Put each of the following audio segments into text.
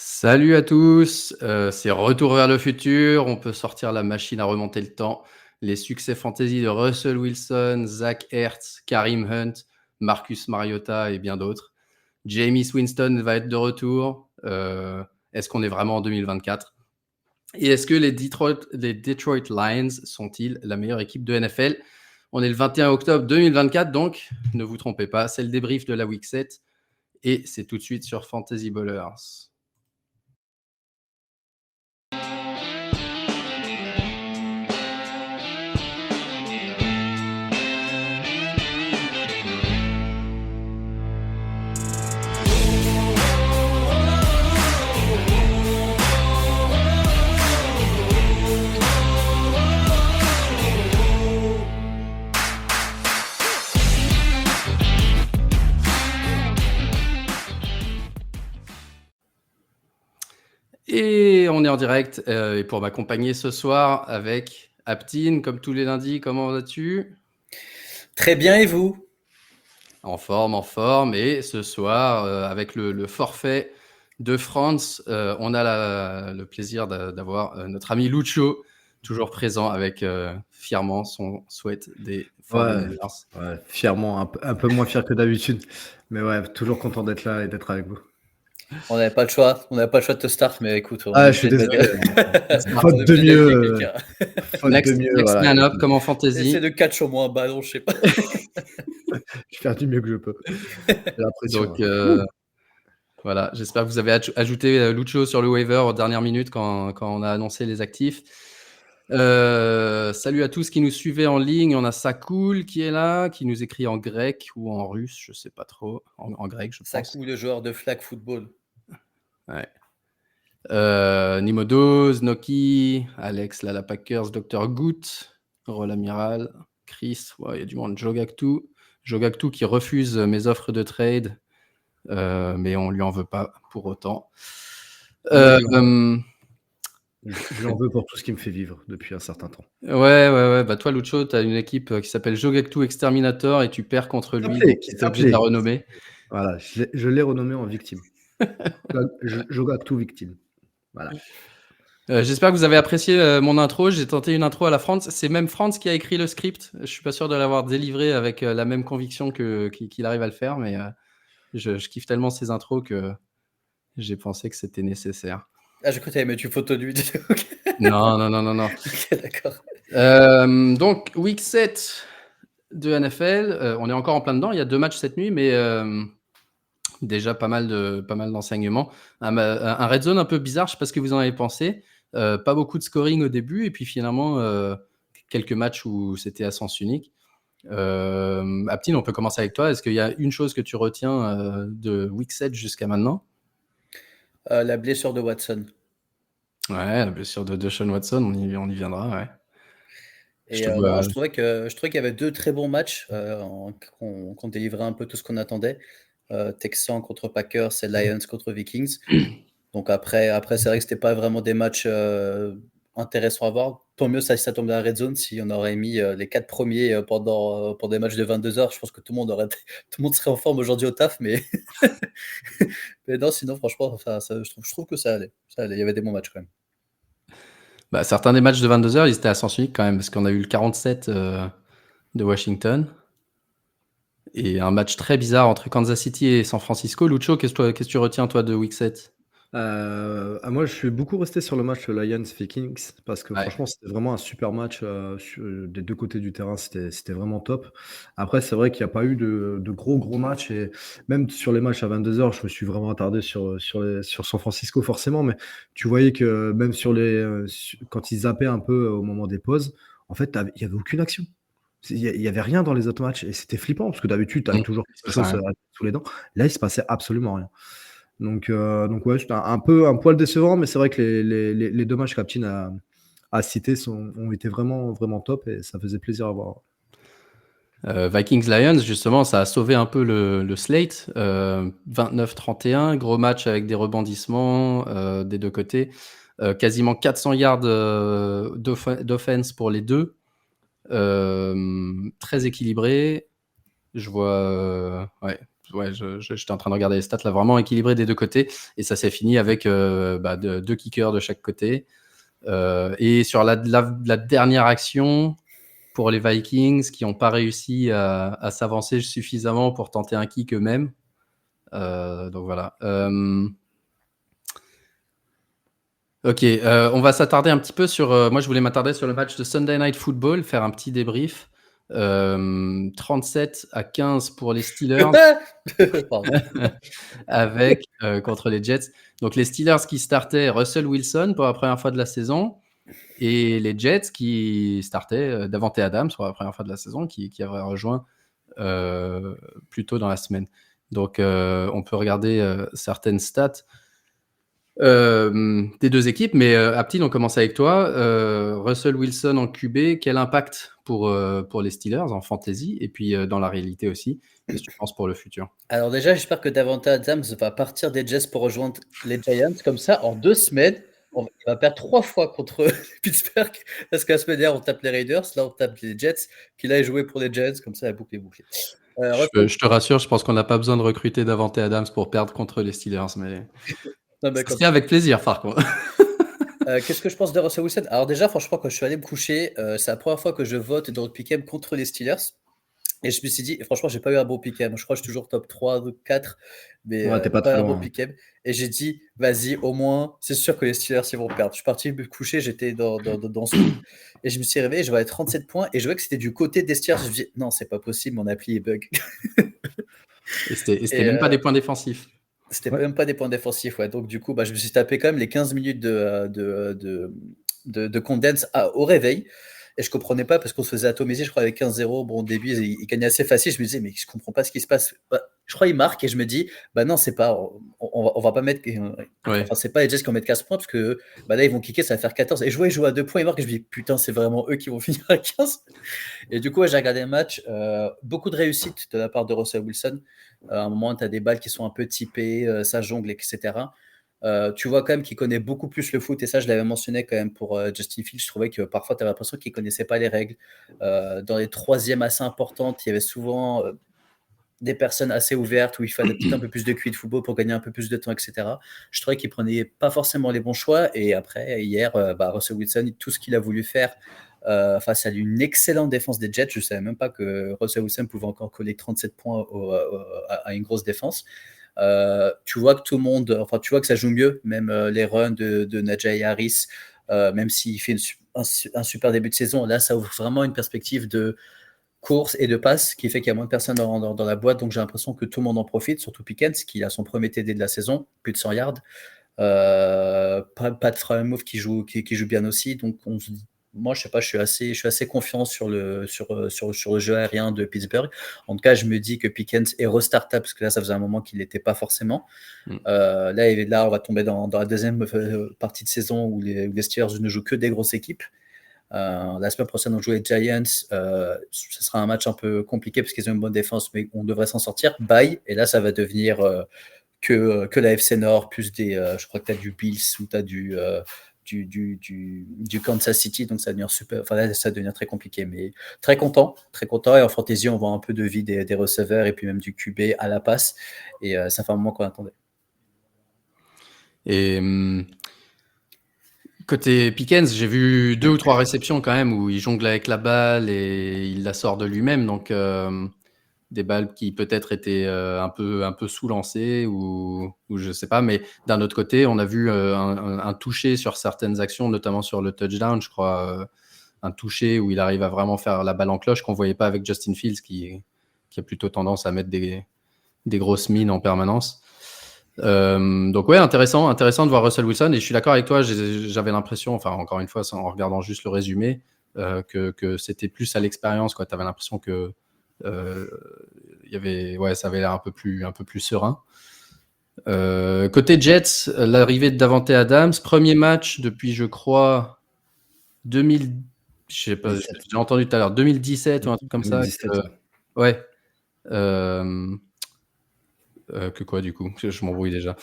Salut à tous, c'est Retour vers le futur. On peut sortir la machine à remonter le temps. Les succès fantasy de Russell Wilson, Zach Ertz, Kareem Hunt, Marcus Mariota et bien d'autres. Jameis Winston va être de retour. Est-ce qu'on est vraiment en 2024? Et est-ce que les Detroit Lions sont-ils la meilleure équipe de NFL? On est le 21 octobre 2024, donc ne vous trompez pas, c'est le débrief de la Week 7 et c'est tout de suite sur Fantasy Ballers. Et on est en direct et pour m'accompagner ce soir avec Aptine, comme tous les lundis. Comment vas-tu? Très bien, et vous? En forme. Et ce soir, avec le forfait de France, on a le plaisir d'avoir notre ami Lucho, toujours présent avec fièrement son sweat des 49ers. Ouais, fièrement, un peu moins fier que d'habitude. Mais ouais, toujours content d'être là et d'être avec vous. On n'avait pas le choix. On n'avait pas le choix de te start, mais écoute, on Ah, est je suis obligé désolé. Faute Faute de mieux. Next man up, comme en Essaie fantasy. de catch au moins un ballon, je sais pas. Je vais faire du mieux que je peux. J'ai l'impression. Donc voilà, j'espère que vous avez ajouté Lucho sur le waiver aux dernières minutes quand on a annoncé les actifs. Salut à tous qui nous suivaient en ligne. On a Sakoul qui est là, qui nous écrit en grec ou en russe, je sais pas trop. En grec, je pense. Sakou, le joueur de flag football. Ouais. Nimodo, Noki, Alex, Lala Packers, Dr. Goot, Roll Amiral, Chris, il y a du monde. Jogactu qui refuse mes offres de trade, mais on lui en veut pas pour autant. Je lui en veux pour tout ce qui me fait vivre depuis un certain temps. Ouais. Bah, toi, Lucho, tu as une équipe qui s'appelle Jogactu Exterminator et tu perds contre lui, donc tu es obligé de la renommer. Voilà, je l'ai renommé en victime. Jogactu victime. Voilà. J'espère que vous avez apprécié mon intro. J'ai tenté une intro à la France. C'est même France qui a écrit le script. Je suis pas sûr de l'avoir délivré avec la même conviction qu'il arrive à le faire, mais je kiffe tellement ces intros que j'ai pensé que c'était nécessaire. Ah, je crois que tu avais mis une photo de lui. Non. Ok, d'accord. Donc, Week 7 de NFL. On est encore en plein dedans. Il y a 2 matchs cette nuit, mais déjà pas mal d'enseignements. Un red zone un peu bizarre, je sais pas ce que vous en avez pensé. Pas beaucoup de scoring au début, et puis finalement, quelques matchs où c'était à sens unique. Aptine, on peut commencer avec toi. Est-ce qu'il y a une chose que tu retiens de Week 7 jusqu'à maintenant? La blessure de Watson. Ouais, la blessure de Deshaun Watson, on y viendra, ouais. Et non, je trouvais qu'il y avait 2 très bons matchs qu'on délivrait un peu tout ce qu'on attendait. Texans contre Packers et Lions contre Vikings. Donc après c'est vrai que c'était pas vraiment des matchs intéressants à voir. Tant mieux ça, si ça tombait à la red zone. Si on aurait mis les 4 premiers pour des matchs de 22h, je pense que tout le monde serait en forme aujourd'hui au taf, mais mais non, sinon franchement, enfin, je trouve que ça allait. Il y avait des bons matchs quand même. Bah, certains des matchs de 22h, ils étaient à sens unique quand même, parce qu'on a eu le 47 de Washington. Et un match très bizarre entre Kansas City et San Francisco. Lucho, qu'est-ce que tu retiens, toi, de Week 7? Moi, je suis beaucoup resté sur le match Lions-Vikings parce que franchement, c'était vraiment un super match des deux côtés du terrain. C'était vraiment top. Après, c'est vrai qu'il n'y a pas eu de gros matchs. Et même sur les matchs à 22h, je me suis vraiment attardé sur San Francisco, forcément. Mais tu voyais que même quand ils zappaient un peu au moment des pauses, en fait, il n'y avait aucune action. Il n'y avait rien dans les autres matchs. Et c'était flippant parce que d'habitude, tu as toujours quelque chose sous les dents. Là, il se passait absolument rien. Donc ouais, c'était un poil décevant, mais c'est vrai que les 2 matchs qu'Aptine a cités ont été vraiment top et ça faisait plaisir à voir. Vikings-Lions, justement, ça a sauvé un peu le slate. 29-31, gros match avec des rebondissements des deux côtés. Quasiment 400 yards d'offense pour les deux. Très équilibré. Je vois j'étais en train de regarder les stats là, vraiment équilibré des deux côtés, et ça s'est fini avec deux kickers de chaque côté. Et sur la dernière action, pour les Vikings qui n'ont pas réussi à s'avancer suffisamment pour tenter un kick eux-mêmes. Donc voilà. Ok, on va s'attarder un petit peu sur... moi, je voulais m'attarder sur le match de Sunday Night Football, faire un petit débrief. 37-15 pour les Steelers avec contre les Jets. Donc les Steelers qui startaient Russell Wilson pour la première fois de la saison, et les Jets qui startaient Davante Adams pour la première fois de la saison, qui avait rejoint plus tôt dans la semaine. Donc on peut regarder certaines stats des deux équipes, mais Aptine, on commence avec toi. Russell Wilson en QB, quel impact pour les Steelers en fantasy, et puis dans la réalité aussi, qu'est-ce que tu penses pour le futur? Alors déjà, j'espère que Davante Adams va partir des Jets pour rejoindre les Giants. Comme ça, en 2 semaines, il va perdre 3 fois contre Pittsburgh. Parce que la semaine dernière, on tape les Raiders, là, on tape les Jets, qui là est joué pour les Giants. Comme ça, la boucle est bouclée. Je te rassure, je pense qu'on n'a pas besoin de recruter Davante Adams pour perdre contre les Steelers, mais c'est avec plaisir, par contre. Qu'est-ce que je pense de Russell Wilson? Alors déjà, franchement, quand je suis allé me coucher, c'est la première fois que je vote dans le pick-em contre les Steelers. Et je me suis dit, franchement, j'ai pas eu un bon pick-em. Je crois que je suis toujours top 3 ou 4, mais t'es pas très un loin. bon pick-em. Et j'ai dit, vas-y, au moins, c'est sûr que les Steelers, ils vont perdre. Je suis parti me coucher, j'étais dans ce truc. Et je me suis réveillé, je voyais 37 points, et je voyais que c'était du côté des Steelers. Je me dis, non, c'est pas possible, mon appli est bug. Et c'était même pas des points défensifs. C'était même pas des points défensifs, ouais. Donc du coup, je me suis tapé quand même les 15 minutes de condense au réveil. Et je comprenais pas parce qu'on se faisait atomiser, je crois, avec 15-0. Bon, au début, il gagnait assez facile. Je me disais, mais je comprends pas ce qui se passe. Je crois qu'il marque et je me dis, non, c'est pas, on va pas mettre. Enfin, c'est pas les Jets qui vont mettre 15 points parce que là, ils vont kicker, ça va faire 14. Et je vois, ils jouent à 2 points, ils marquent et je me dis, putain, c'est vraiment eux qui vont finir à 15. Et du coup, j'ai regardé le match. Beaucoup de réussite de la part de Russell Wilson. À un moment, tu as des balles qui sont un peu typées, ça jongle, etc. Tu vois quand même qu'il connaît beaucoup plus le foot, et ça je l'avais mentionné quand même pour Justin Fields. Je trouvais que parfois tu avais l'impression qu'il ne connaissait pas les règles. Dans les troisièmes assez importantes, il y avait souvent des personnes assez ouvertes où il fallait peut-être un peu plus de QI de football pour gagner un peu plus de temps, etc. Je trouvais qu'il prenait pas forcément les bons choix, et après hier, Russell Wilson, tout ce qu'il a voulu faire face à une excellente défense des Jets, je ne savais même pas que Russell Wilson pouvait encore coller 37 points à une grosse défense. Tu vois que tout le monde, enfin tu vois que ça joue mieux, même les runs de Najee Harris, même s'il fait un super début de saison, là ça ouvre vraiment une perspective de course et de passe qui fait qu'il y a moins de personnes dans la boîte, donc j'ai l'impression que tout le monde en profite, surtout Pickens qui a son premier TD de la saison, plus de 100 yards. Pat Freiermuth qui joue bien aussi, donc moi je sais pas, je suis assez confiant sur le jeu aérien de Pittsburgh. En tout cas, je me dis que Pickens est restartable parce que là ça faisait un moment qu'il n'était pas forcément. Là on va tomber dans la deuxième partie de saison où les Steelers ne jouent que des grosses équipes. La semaine prochaine, on joue les Giants. Ce sera un match un peu compliqué parce qu'ils ont une bonne défense, mais on devrait s'en sortir. Bye. Et là, ça va devenir que la FC Nord, plus je crois que tu as du Bills ou tu as du Kansas City. Donc, ça va devenir super. Enfin, là, ça va devenir très compliqué. Mais très content. Et en fantasy, on voit un peu de vie des receveurs et puis même du QB à la passe. Et ça fait un moment qu'on attendait. Et côté Pickens, j'ai vu 2 ou 3 réceptions quand même où il jongle avec la balle et il la sort de lui-même. Donc, des balles qui peut-être étaient un peu sous-lancées ou je sais pas. Mais d'un autre côté, on a vu un toucher sur certaines actions, notamment sur le touchdown, je crois. Un toucher où il arrive à vraiment faire la balle en cloche qu'on ne voyait pas avec Justin Fields qui a plutôt tendance à mettre des grosses mines en permanence. Donc ouais, intéressant de voir Russell Wilson, et je suis d'accord avec toi, j'avais l'impression, enfin encore une fois en regardant juste le résumé, que c'était plus à l'expérience, quoi. T'avais l'impression que ça avait l'air un peu plus serein. Côté Jets, l'arrivée de Davante Adams, premier match depuis je crois 2000, je sais pas, j'ai entendu tout à l'heure 2017 ou un truc comme 2017, ça. Ouais. Que quoi du coup? Je m'embrouille déjà.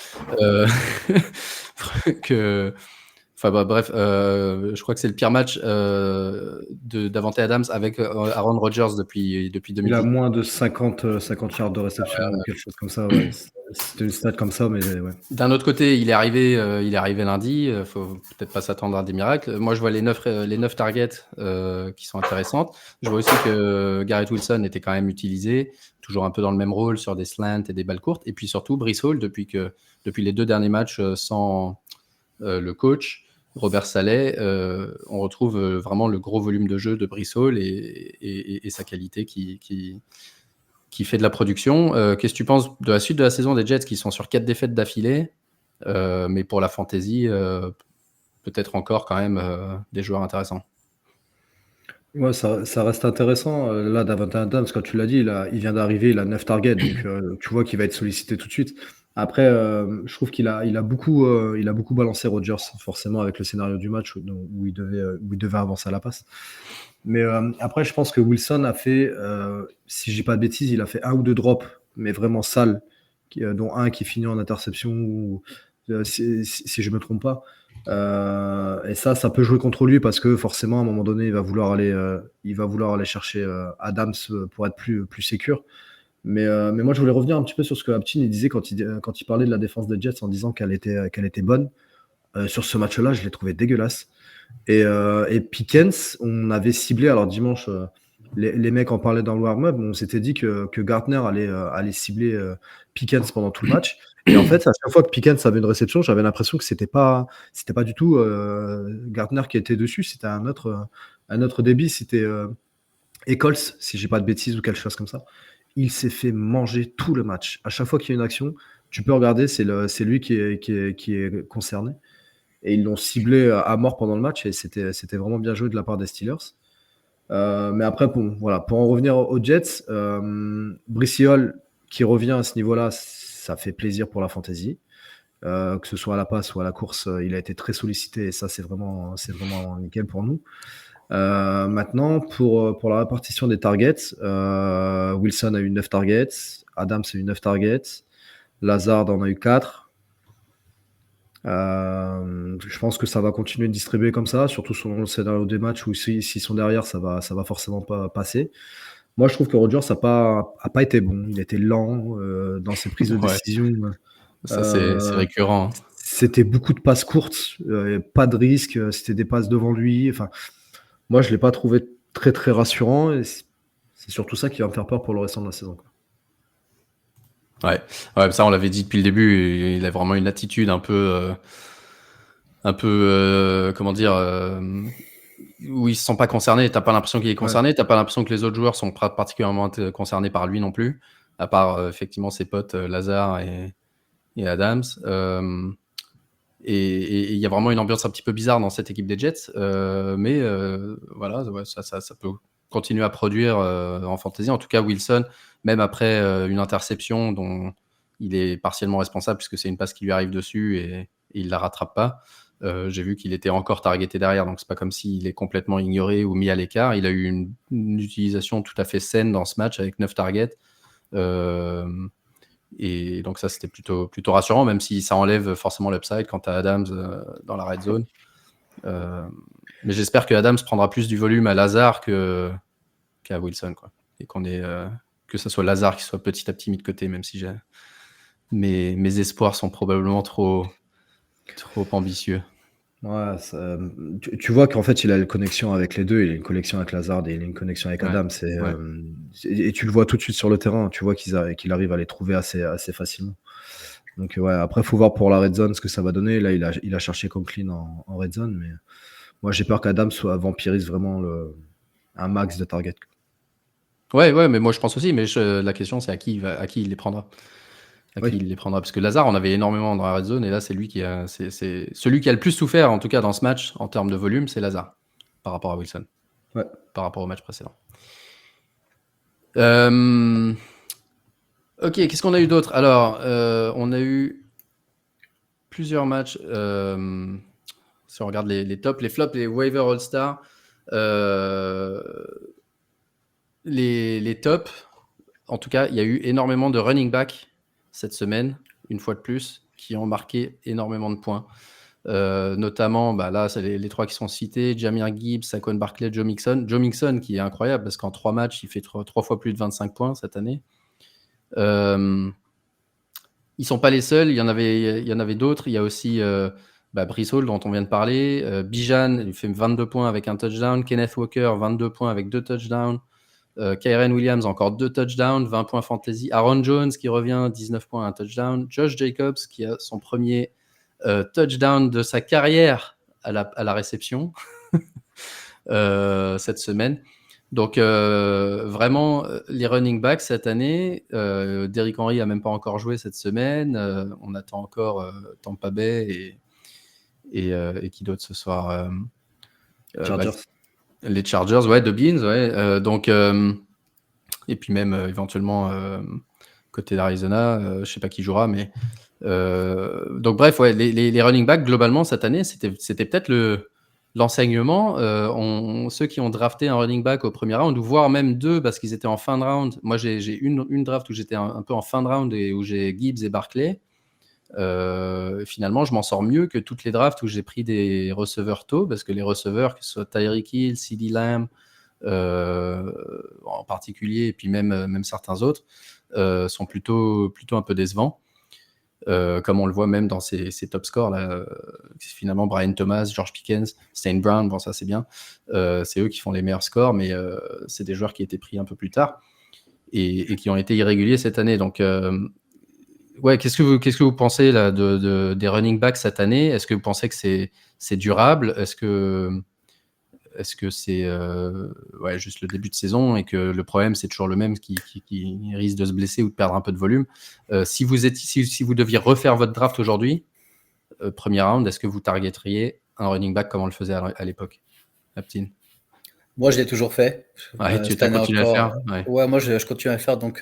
Enfin, bref, je crois que c'est le pire match de Davante Adams avec Aaron Rodgers depuis 2010. Il a moins de 50 yards de réception ou quelque chose comme ça. Ouais. C'était une stat comme ça, mais ouais. D'un autre côté, il est arrivé lundi. Faut peut-être pas s'attendre à des miracles. Moi, je vois les 9 targets qui sont intéressantes. Je vois aussi que Garrett Wilson était quand même utilisé, toujours un peu dans le même rôle sur des slants et des balles courtes. Et puis surtout, Breece Hall, depuis les 2 derniers matchs sans le coach Robert Saleh, on retrouve vraiment le gros volume de jeu de Breece Hall et sa qualité qui fait de la production. Qu'est-ce que tu penses de la suite de la saison des Jets qui sont sur 4 défaites d'affilée, mais pour la fantasy, peut-être encore quand même des joueurs intéressants. Ouais, ça reste intéressant. Là, Davante Adams, quand tu l'as dit, il vient d'arriver, il a 9 targets, donc tu vois qu'il va être sollicité tout de suite. Après, je trouve qu'il a beaucoup balancé Rodgers, forcément, avec le scénario du match où il devait avancer à la passe. Mais après, je pense que Wilson a fait, si j'ai pas de bêtises, il a fait 1 ou 2 drops, mais vraiment sales, dont un qui finit en interception, si je me trompe pas. Et ça peut jouer contre lui parce que forcément, à un moment donné, il va vouloir aller chercher Adams pour être plus sécure. Mais moi, je voulais revenir un petit peu sur ce que Aptin il disait quand il parlait de la défense des Jets en disant qu'elle était bonne. Sur ce match-là, je l'ai trouvé dégueulasse. Et Pickens, on avait ciblé, alors dimanche, les mecs en parlaient dans le warm-up, on s'était dit que Gardner allait cibler Pickens pendant tout le match. Et en fait, à chaque fois que Pickens avait une réception, j'avais l'impression que c'était pas du tout Gardner qui était dessus, c'était un autre débit, c'était Eccles, si j'ai pas de bêtises ou quelque chose comme ça. Il s'est fait manger tout le match. À chaque fois qu'il y a une action, tu peux regarder, c'est lui qui est concerné. Et ils l'ont ciblé à mort pendant le match et c'était vraiment bien joué de la part des Steelers. Mais après, bon, voilà, pour en revenir aux Jets, Breece Hall qui revient à ce niveau-là, ça fait plaisir pour la fantasy. Que ce soit à la passe ou à la course, il a été très sollicité et ça, c'est vraiment nickel pour nous. Maintenant, pour la répartition des targets, Wilson a eu 9 targets, Adams a eu 9 targets, Lazard en a eu 4. Je pense que ça va continuer de distribuer comme ça, surtout selon le scénario des matchs où s'ils sont derrière, ça va forcément pas passer. Moi, je trouve que Rodgers a pas été bon. Il était lent dans ses prises de décision. Ça, c'est récurrent. C'était beaucoup de passes courtes, pas de risque. C'était des passes devant lui. Enfin, moi, je l'ai pas trouvé très très rassurant. Et c'est surtout ça qui va me faire peur pour le restant de la saison. Ouais, ça on l'avait dit depuis le début. Il a vraiment une attitude un peu, comment dire, où il se sent pas concerné. T'as pas l'impression qu'il est concerné. Ouais. T'as pas l'impression que les autres joueurs sont particulièrement concernés par lui non plus, à part effectivement ses potes Lazare et Adams. Et il y a vraiment une ambiance un petit peu bizarre dans cette équipe des Jets, mais voilà, ouais, ça peut continuer à produire en fantasy. En tout cas, Wilson, même après une interception dont il est partiellement responsable puisque c'est une passe qui lui arrive dessus et il la rattrape pas. J'ai vu qu'il était encore targeté derrière, donc c'est pas comme s'il est complètement ignoré ou mis à l'écart. Il a eu une utilisation tout à fait saine dans ce match avec 9 targets. Et donc ça, c'était plutôt rassurant, même si ça enlève forcément l'upside quant à Adams dans la red zone. Mais j'espère que Adams prendra plus du volume à Lazare qu'à Wilson, quoi. Et que ce soit Lazare qui soit petit à petit mis de côté, même si mes espoirs sont probablement trop ambitieux. Ouais, tu vois qu'en fait, il a une connexion avec les deux. Il a une connexion avec Lazard et il a une connexion avec Adams. Et tu le vois tout de suite sur le terrain. Tu vois qu'il arrive à les trouver assez facilement. Donc, ouais, après, il faut voir pour la red zone ce que ça va donner. Là, il a cherché Conklin en red zone. Mais moi, j'ai peur qu'Adams vampirise vraiment un max de target. Ouais, mais moi, je pense aussi. Mais la question, c'est à qui il les prendra. Qui il les prendra, parce que Lazare on avait énormément dans la red zone et là c'est lui c'est celui qui a le plus souffert en tout cas dans ce match en termes de volume, c'est Lazare par rapport à Wilson, par rapport au match précédent. Ok, qu'est-ce qu'on a eu d'autre? Alors on a eu plusieurs matchs, si on regarde les tops, les flops, les waiver all-star, les tops, en tout cas il y a eu énormément de running back cette semaine, une fois de plus, qui ont marqué énormément de points. Notamment, là, c'est les 3 qui sont cités, Jahmyr Gibbs, Saquon Barkley, Joe Mixon. Joe Mixon qui est incroyable parce qu'en 3 matchs, il fait 3 fois plus de 25 points cette année. Ils sont pas les seuls, il y en avait d'autres. Il y a aussi Breece Hall dont on vient de parler. Bijan, il fait 22 points avec un touchdown. Kenneth Walker, 22 points avec 2 touchdowns. Kyren Williams, encore 2 touchdowns, 20 points fantasy. Aaron Jones qui revient, 19 points, un touchdown. Josh Jacobs qui a son premier touchdown de sa carrière à la réception cette semaine. Donc vraiment, les running backs cette année, Derrick Henry a même pas encore joué cette semaine. On attend encore Tampa Bay et qui d'autre ce soir Chargers. Les Chargers, ouais, Dobbins, ouais. Donc et puis même éventuellement côté d'Arizona, je sais pas qui jouera, mais donc bref, ouais, les running backs globalement cette année, c'était peut-être l'enseignement. Ceux qui ont drafté un running back au premier round, ou voire même 2 parce qu'ils étaient en fin de round. Moi, j'ai une draft où j'étais un peu en fin de round et où j'ai Gibbs et Barkley. Finalement, je m'en sors mieux que toutes les drafts où j'ai pris des receveurs tôt, parce que les receveurs, que ce soit Tyreek Hill, CeeDee Lamb, en particulier, et puis même certains autres, sont plutôt un peu décevants. Comme on le voit même dans ces top scores là, finalement Brian Thomas, George Pickens, Stain Brown, bon ça c'est bien, c'est eux qui font les meilleurs scores, mais c'est des joueurs qui étaient pris un peu plus tard et qui ont été irréguliers cette année. Donc ouais, qu'est-ce que vous pensez là des running backs cette année? Est-ce que vous pensez que c'est durable? Est-ce que c'est juste le début de saison et que le problème c'est toujours le même qui risque de se blesser ou de perdre un peu de volume? Si vous deviez refaire votre draft aujourd'hui, premier round, est-ce que vous targeteriez un running back comme on le faisait à l'époque? Aptine. Moi, je l'ai toujours fait. Ouais, tu continues à le faire. Ouais, moi, je continue à le faire, donc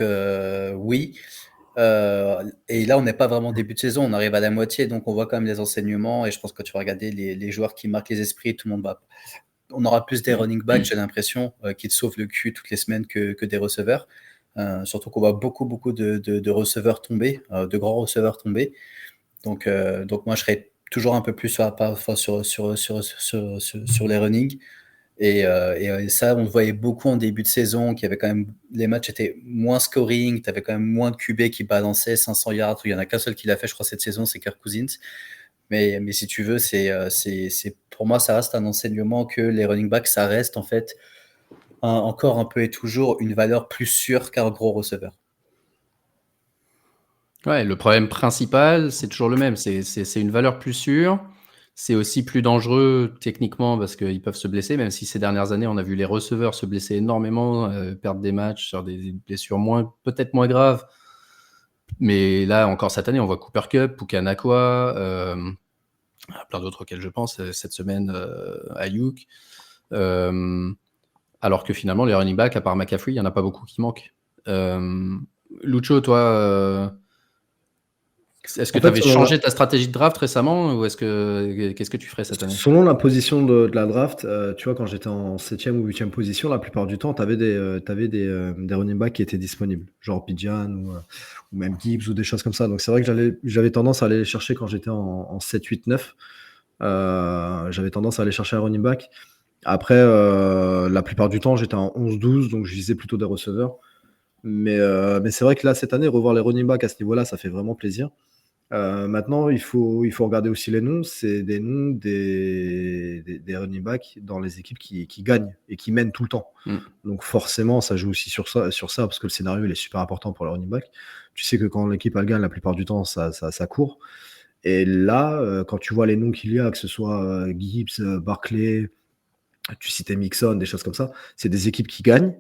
oui. Et là, on n'est pas vraiment début de saison, on arrive à la moitié, donc on voit quand même les enseignements. Et je pense que tu vas regarder les joueurs qui marquent les esprits, tout le monde va. On aura plus des running backs, j'ai l'impression, qui te sauvent le cul toutes les semaines que des receveurs. Surtout qu'on voit beaucoup de receveurs tomber, de grands receveurs tomber. Donc moi, je serais toujours un peu plus sur les running. Et ça, on le voyait beaucoup en début de saison, qu'il y avait quand même, les matchs étaient moins scoring, tu avais quand même moins de QB qui balançaient 500 yards. Il y en a qu'un seul qui l'a fait, je crois, cette saison, c'est Kirk Cousins. Mais si tu veux, c'est pour moi, ça reste un enseignement que les running backs, ça reste en fait encore un peu et toujours une valeur plus sûre qu'un gros receveur. Ouais, le problème principal, c'est toujours le même. C'est une valeur plus sûre. C'est aussi plus dangereux techniquement parce qu'ils peuvent se blesser, même si ces dernières années, on a vu les receveurs se blesser énormément, perdre des matchs sur des blessures peut-être moins graves. Mais là, encore cette année, on voit Cooper Kupp, Puka Nacua, plein d'autres auxquels je pense, cette semaine, Ayuk. Alors que finalement, les running backs, à part McCaffrey, il n'y en a pas beaucoup qui manquent. Lucho, toi, est-ce que tu avais changé ta stratégie de draft récemment ou qu'est-ce que tu ferais cette année? Selon la position de la draft, tu vois, quand j'étais en 7e ou 8e position, la plupart du temps, tu avais des running backs qui étaient disponibles, genre Bijan ou même Gibbs ou des choses comme ça. Donc c'est vrai que j'avais tendance à aller les chercher quand j'étais en 7, 8, 9. J'avais tendance à aller chercher un running back. Après, la plupart du temps, j'étais en 11, 12, donc je visais plutôt des receveurs. Mais c'est vrai que là, cette année, revoir les running backs à ce niveau-là, ça fait vraiment plaisir. Maintenant, il faut regarder aussi les noms. C'est des noms des running backs dans les équipes qui gagnent et qui mènent tout le temps. Donc forcément, ça joue aussi sur ça parce que le scénario il est super important pour le running back. Tu sais que quand l'équipe elle gagne, la plupart du temps, ça court. Et là, quand tu vois les noms qu'il y a, que ce soit Gibbs, Barkley, tu citais Mixon, des choses comme ça, c'est des équipes qui gagnent.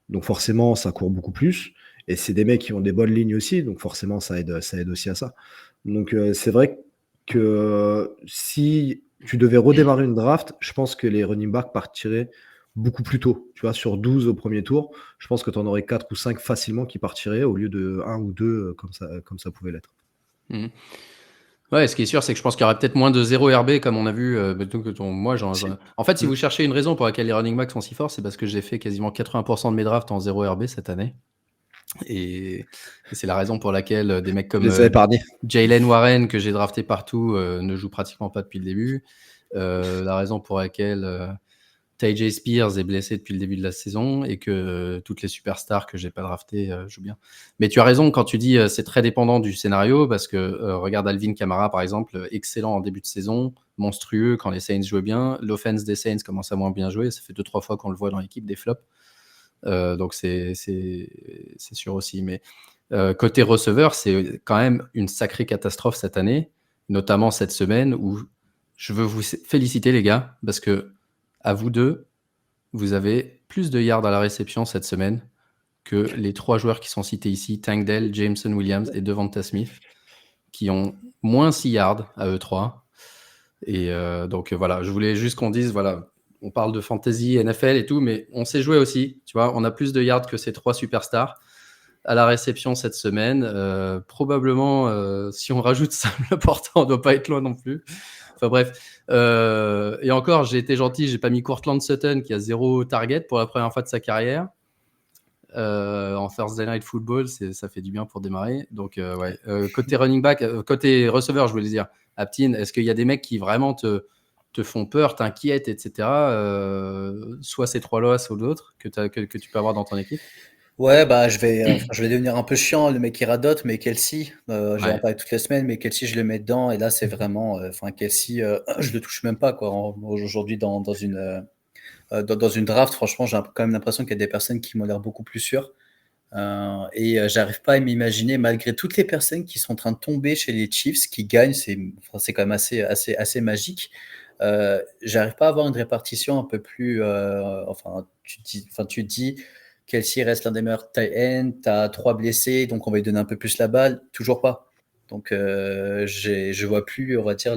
Donc forcément, ça court beaucoup plus. Et c'est des mecs qui ont des bonnes lignes aussi, donc forcément, ça aide aussi à ça. Donc c'est vrai que si tu devais redémarrer une draft, je pense que les running backs partiraient beaucoup plus tôt. Tu vois, sur 12 au premier tour, je pense que tu en aurais 4 ou 5 facilement qui partiraient au lieu de 1 ou 2 comme ça pouvait l'être. Ouais, ce qui est sûr, c'est que je pense qu'il y aurait peut-être moins de 0 RB comme on a vu. En fait, si vous cherchez une raison pour laquelle les running backs sont si forts, c'est parce que j'ai fait quasiment 80% de mes drafts en 0 RB cette année. Et c'est la raison pour laquelle des mecs comme Les a épargnés. Jaylen Warren, que j'ai drafté partout, ne joue pratiquement pas depuis le début. La raison pour laquelle Ty Spears est blessé depuis le début de la saison et que toutes les superstars que j'ai pas draftées jouent bien. Mais tu as raison quand tu dis c'est très dépendant du scénario parce que regarde Alvin Kamara par exemple, excellent en début de saison, monstrueux quand les Saints jouaient bien. L'offense des Saints commence à moins bien jouer. Ça fait 2-3 fois qu'on le voit dans l'équipe des flops. Donc c'est sûr aussi. Mais côté receveur, c'est quand même une sacrée catastrophe cette année, notamment cette semaine où je veux vous féliciter les gars parce que à vous deux, vous avez plus de yards à la réception cette semaine que les 3 joueurs qui sont cités ici, Tank Dell, Jameson Williams et Devonta Smith, qui ont moins 6 yards à eux 3. Et donc voilà, je voulais juste qu'on dise, voilà, on parle de fantasy, NFL et tout, mais on s'est joué aussi, tu vois, on a plus de yards que ces 3 superstars à la réception cette semaine. Probablement, si on rajoute ça, le portant ne doit pas être loin non plus. Enfin bref, et encore, j'ai été gentil, j'ai pas mis Courtland Sutton qui a 0 target pour la première fois de sa carrière. En Thursday Night Football, ça fait du bien pour démarrer. Donc ouais, côté running back, côté receveur, je voulais dire, Aptin, est-ce qu'il y a des mecs qui vraiment te font peur, t'inquiètent, etc. Soit ces 3-là, soit d'autres que tu peux avoir dans ton équipe? Ouais, bah je vais devenir un peu chiant, le mec qui radote, mais Kelce, je vais en Ouais. parler toutes les semaines, mais Kelce, je le mets dedans, et là, c'est vraiment, Kelce, je le touche même pas, quoi. Aujourd'hui, dans une draft, franchement, j'ai quand même l'impression qu'il y a des personnes qui m'ont l'air beaucoup plus sûres. Et j'arrive pas à m'imaginer, malgré toutes les personnes qui sont en train de tomber chez les Chiefs, qui gagnent, c'est quand même assez magique. J'arrive pas à avoir une répartition un peu plus. Tu dis, Kelce reste l'un des meilleurs tight ends, t'as 3 blessés, donc on va lui donner un peu plus la balle. Toujours pas. Donc je vois plus, on va dire,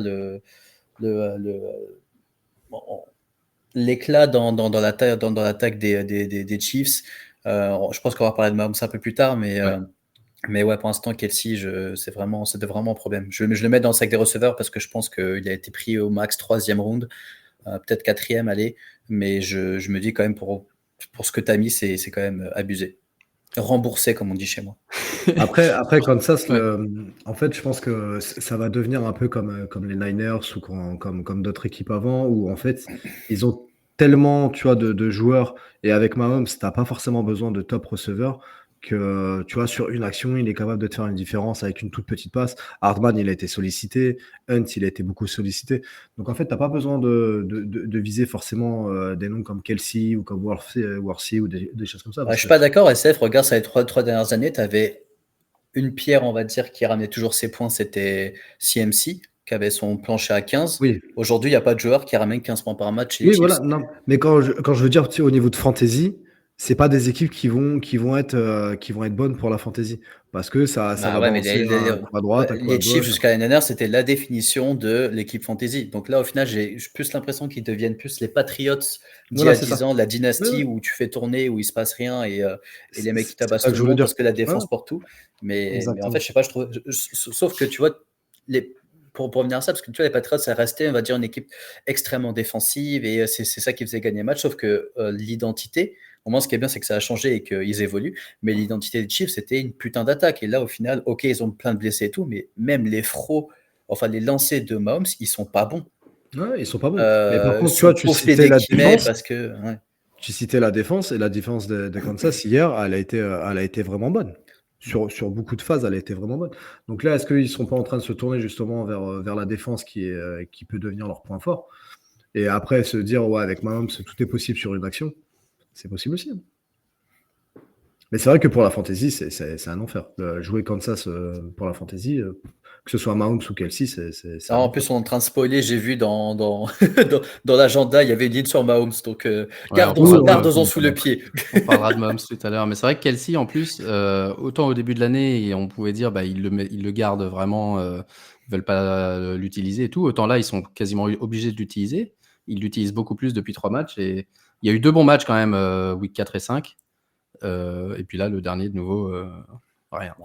l'éclat dans l'attaque des Chiefs. Je pense qu'on va parler de Mahomes un peu plus tard, mais ouais, pour l'instant, Kelce, c'était vraiment un problème. Je le mets dans le sac des receveurs parce que je pense qu'il a été pris au max 3e round, peut-être 4e, allez. Mais je me dis quand même, pour ce que tu as mis, c'est quand même abusé. Remboursé, comme on dit chez moi. Après, Kansas, en fait, je pense que ça va devenir un peu comme les Niners ou comme d'autres équipes avant, où en fait, ils ont tellement, tu vois, de joueurs, et avec Mahomes, tu n'as pas forcément besoin de top receveurs, que, tu vois, sur une action, il est capable de te faire une différence avec une toute petite passe. Hardman, il a été sollicité. Hunt, il a été beaucoup sollicité. Donc, en fait, tu n'as pas besoin de viser forcément des noms comme Kelce ou comme Worthy ou des choses comme ça. Je suis pas d'accord, SF. Regarde, ça les 3 dernières années, tu avais une pierre, on va dire, qui ramenait toujours ses points, c'était CMC, qui avait son plancher à 15. Oui. Aujourd'hui, il n'y a pas de joueur qui ramène 15 points par match. Oui, voilà. Non. Mais quand je veux dire, au niveau de fantasy, c'est pas des équipes qui vont être bonnes pour la fantasy, parce que ça va balancer un coup à droite, un coup à les gauche. Chiefs jusqu'à l'année dernière, c'était la définition de l'équipe fantasy. Donc là, au final, j'ai plus l'impression qu'ils deviennent plus les Patriots d'il y a 10 ans, la dynastie où tu fais tourner, où il se passe rien et les mecs qui tabassent tout le monde parce que la défense porte tout. Mais en fait, je sais pas, je trouve. Sauf que tu vois, pour revenir à ça, parce que tu vois, les Patriots, ça restait, on va dire, une équipe extrêmement défensive et c'est ça qui faisait gagner le match. Sauf que l'identité, au moins, ce qui est bien, c'est que ça a changé et qu'ils évoluent. Mais l'identité des Chiefs, c'était une putain d'attaque. Et là, au final, ok, ils ont plein de blessés et tout, mais même les les lancers de Mahomes, ils sont pas bons. Ouais, ils sont pas bons. Mais par contre, tu vois, tu citais la défense. Tu citais la défense, et la défense de Kansas hier, elle a été vraiment bonne. Sur beaucoup de phases, elle a été vraiment bonne. Donc là, est-ce qu'ils ne sont pas en train de se tourner justement vers la défense qui peut devenir leur point fort? Et après, se dire, ouais, avec Mahomes, tout est possible sur une action. C'est possible aussi. Mais c'est vrai que pour la fantasy, c'est un enfer. Jouer Kansas pour la fantasy, que ce soit Mahomes ou Kelce, c'est en plus, on est en train de spoiler. J'ai vu dans l'agenda, il y avait une ligne sur Mahomes. Donc, gardons-en sous le pied. On parlera de Mahomes tout à l'heure. Mais c'est vrai que Kelce, en plus, autant au début de l'année, on pouvait dire ils le gardent vraiment, ils ne veulent pas l'utiliser et tout. Autant là, ils sont quasiment obligés de l'utiliser. Ils l'utilisent beaucoup plus depuis 3 matchs. Et il y a eu 2 bons matchs quand même, week 4 et 5. Et puis là, le dernier, de nouveau, rien.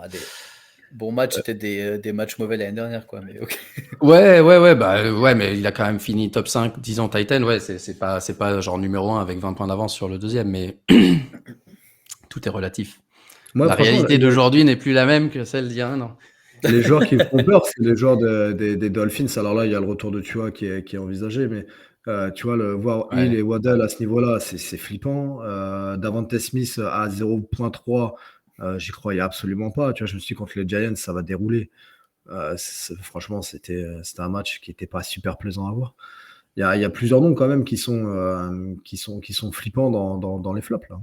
Bon match, c'était des matchs mauvais l'année dernière, quoi. Mais ok. Ouais, mais il a quand même fini top 5, 10 ans Titan. Ouais, c'est pas genre numéro 1 avec 20 points d'avance sur le deuxième, mais tout est relatif. Moi, La franchement, réalité d'aujourd'hui n'est plus la même que celle d'il y a un an. les joueurs qui me font peur, c'est les joueurs des Dolphins. Alors là, il y a le retour de Tua qui est envisagé, mais tu vois, voir Hill Ouais. et Waddle à ce niveau-là, c'est flippant. Davante Smith à 0,3, j'y croyais absolument pas. Tu vois, je me suis dit, contre les Giants, ça va dérouler. Franchement, c'était un match qui n'était pas super plaisant à voir. Il y a plusieurs noms quand même qui sont flippants dans les flops là.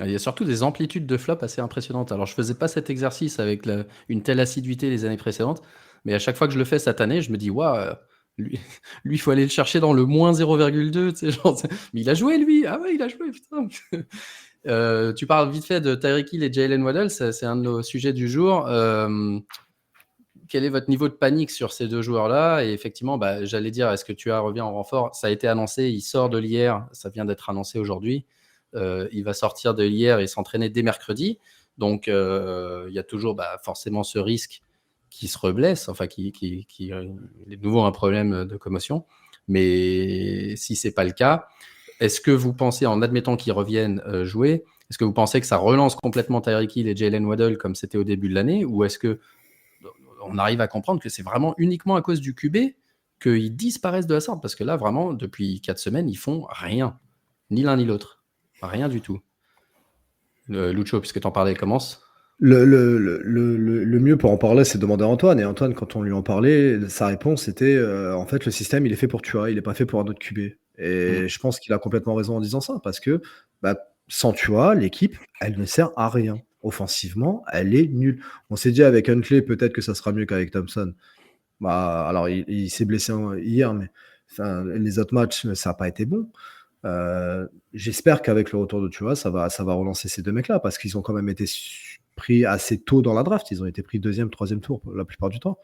Il y a surtout des amplitudes de flop assez impressionnantes. Alors, je faisais pas cet exercice avec une telle assiduité les années précédentes, mais à chaque fois que je le fais cette année, je me dis, waouh, lui, il faut aller le chercher dans le moins 0,2. Tu sais, genre, mais il a joué, lui. Ah ouais, il a joué, putain. Tu parles vite fait de Tyreek Hill et Jalen Waddle, c'est un de nos sujets du jour. Quel est votre niveau de panique sur ces deux joueurs-là? Et effectivement, j'allais dire, est-ce que tu revient en renfort? Ça a été annoncé, il sort de l'IR, ça vient d'être annoncé aujourd'hui. Il va sortir de l'IR et s'entraîner dès mercredi. Donc, il y a toujours forcément ce risque qu'il se reblesse, enfin, qu'il ait de nouveau un problème de commotion. Mais si ce n'est pas le cas, est-ce que vous pensez, en admettant qu'ils reviennent jouer, est-ce que vous pensez que ça relance complètement Tyreek Hill et Jalen Waddle comme c'était au début de l'année, ou est-ce que on arrive à comprendre que c'est vraiment uniquement à cause du QB qu'ils disparaissent de la sorte? Parce que là, vraiment, depuis 4 semaines, ils font rien. Ni l'un ni l'autre. Rien du tout. Lucho, puisque tu en parlais, commence. Le mieux pour en parler, c'est de demander à Antoine. Et Antoine, quand on lui en parlait, sa réponse était en fait, le système, il est fait pour Tua, il n'est pas fait pour un autre QB. Et je pense qu'il a complètement raison en disant ça, parce que sans Tua, l'équipe, elle ne sert à rien. Offensivement, elle est nulle. On s'est dit avec Huntley, peut-être que ça sera mieux qu'avec Thompson. Alors, il s'est blessé hier, mais les autres matchs, ça n'a pas été bon. J'espère qu'avec le retour de Tua, ça va relancer ces deux mecs-là, parce qu'ils ont quand même été pris assez tôt dans la draft. Ils ont été pris 2e, 3e tour la plupart du temps.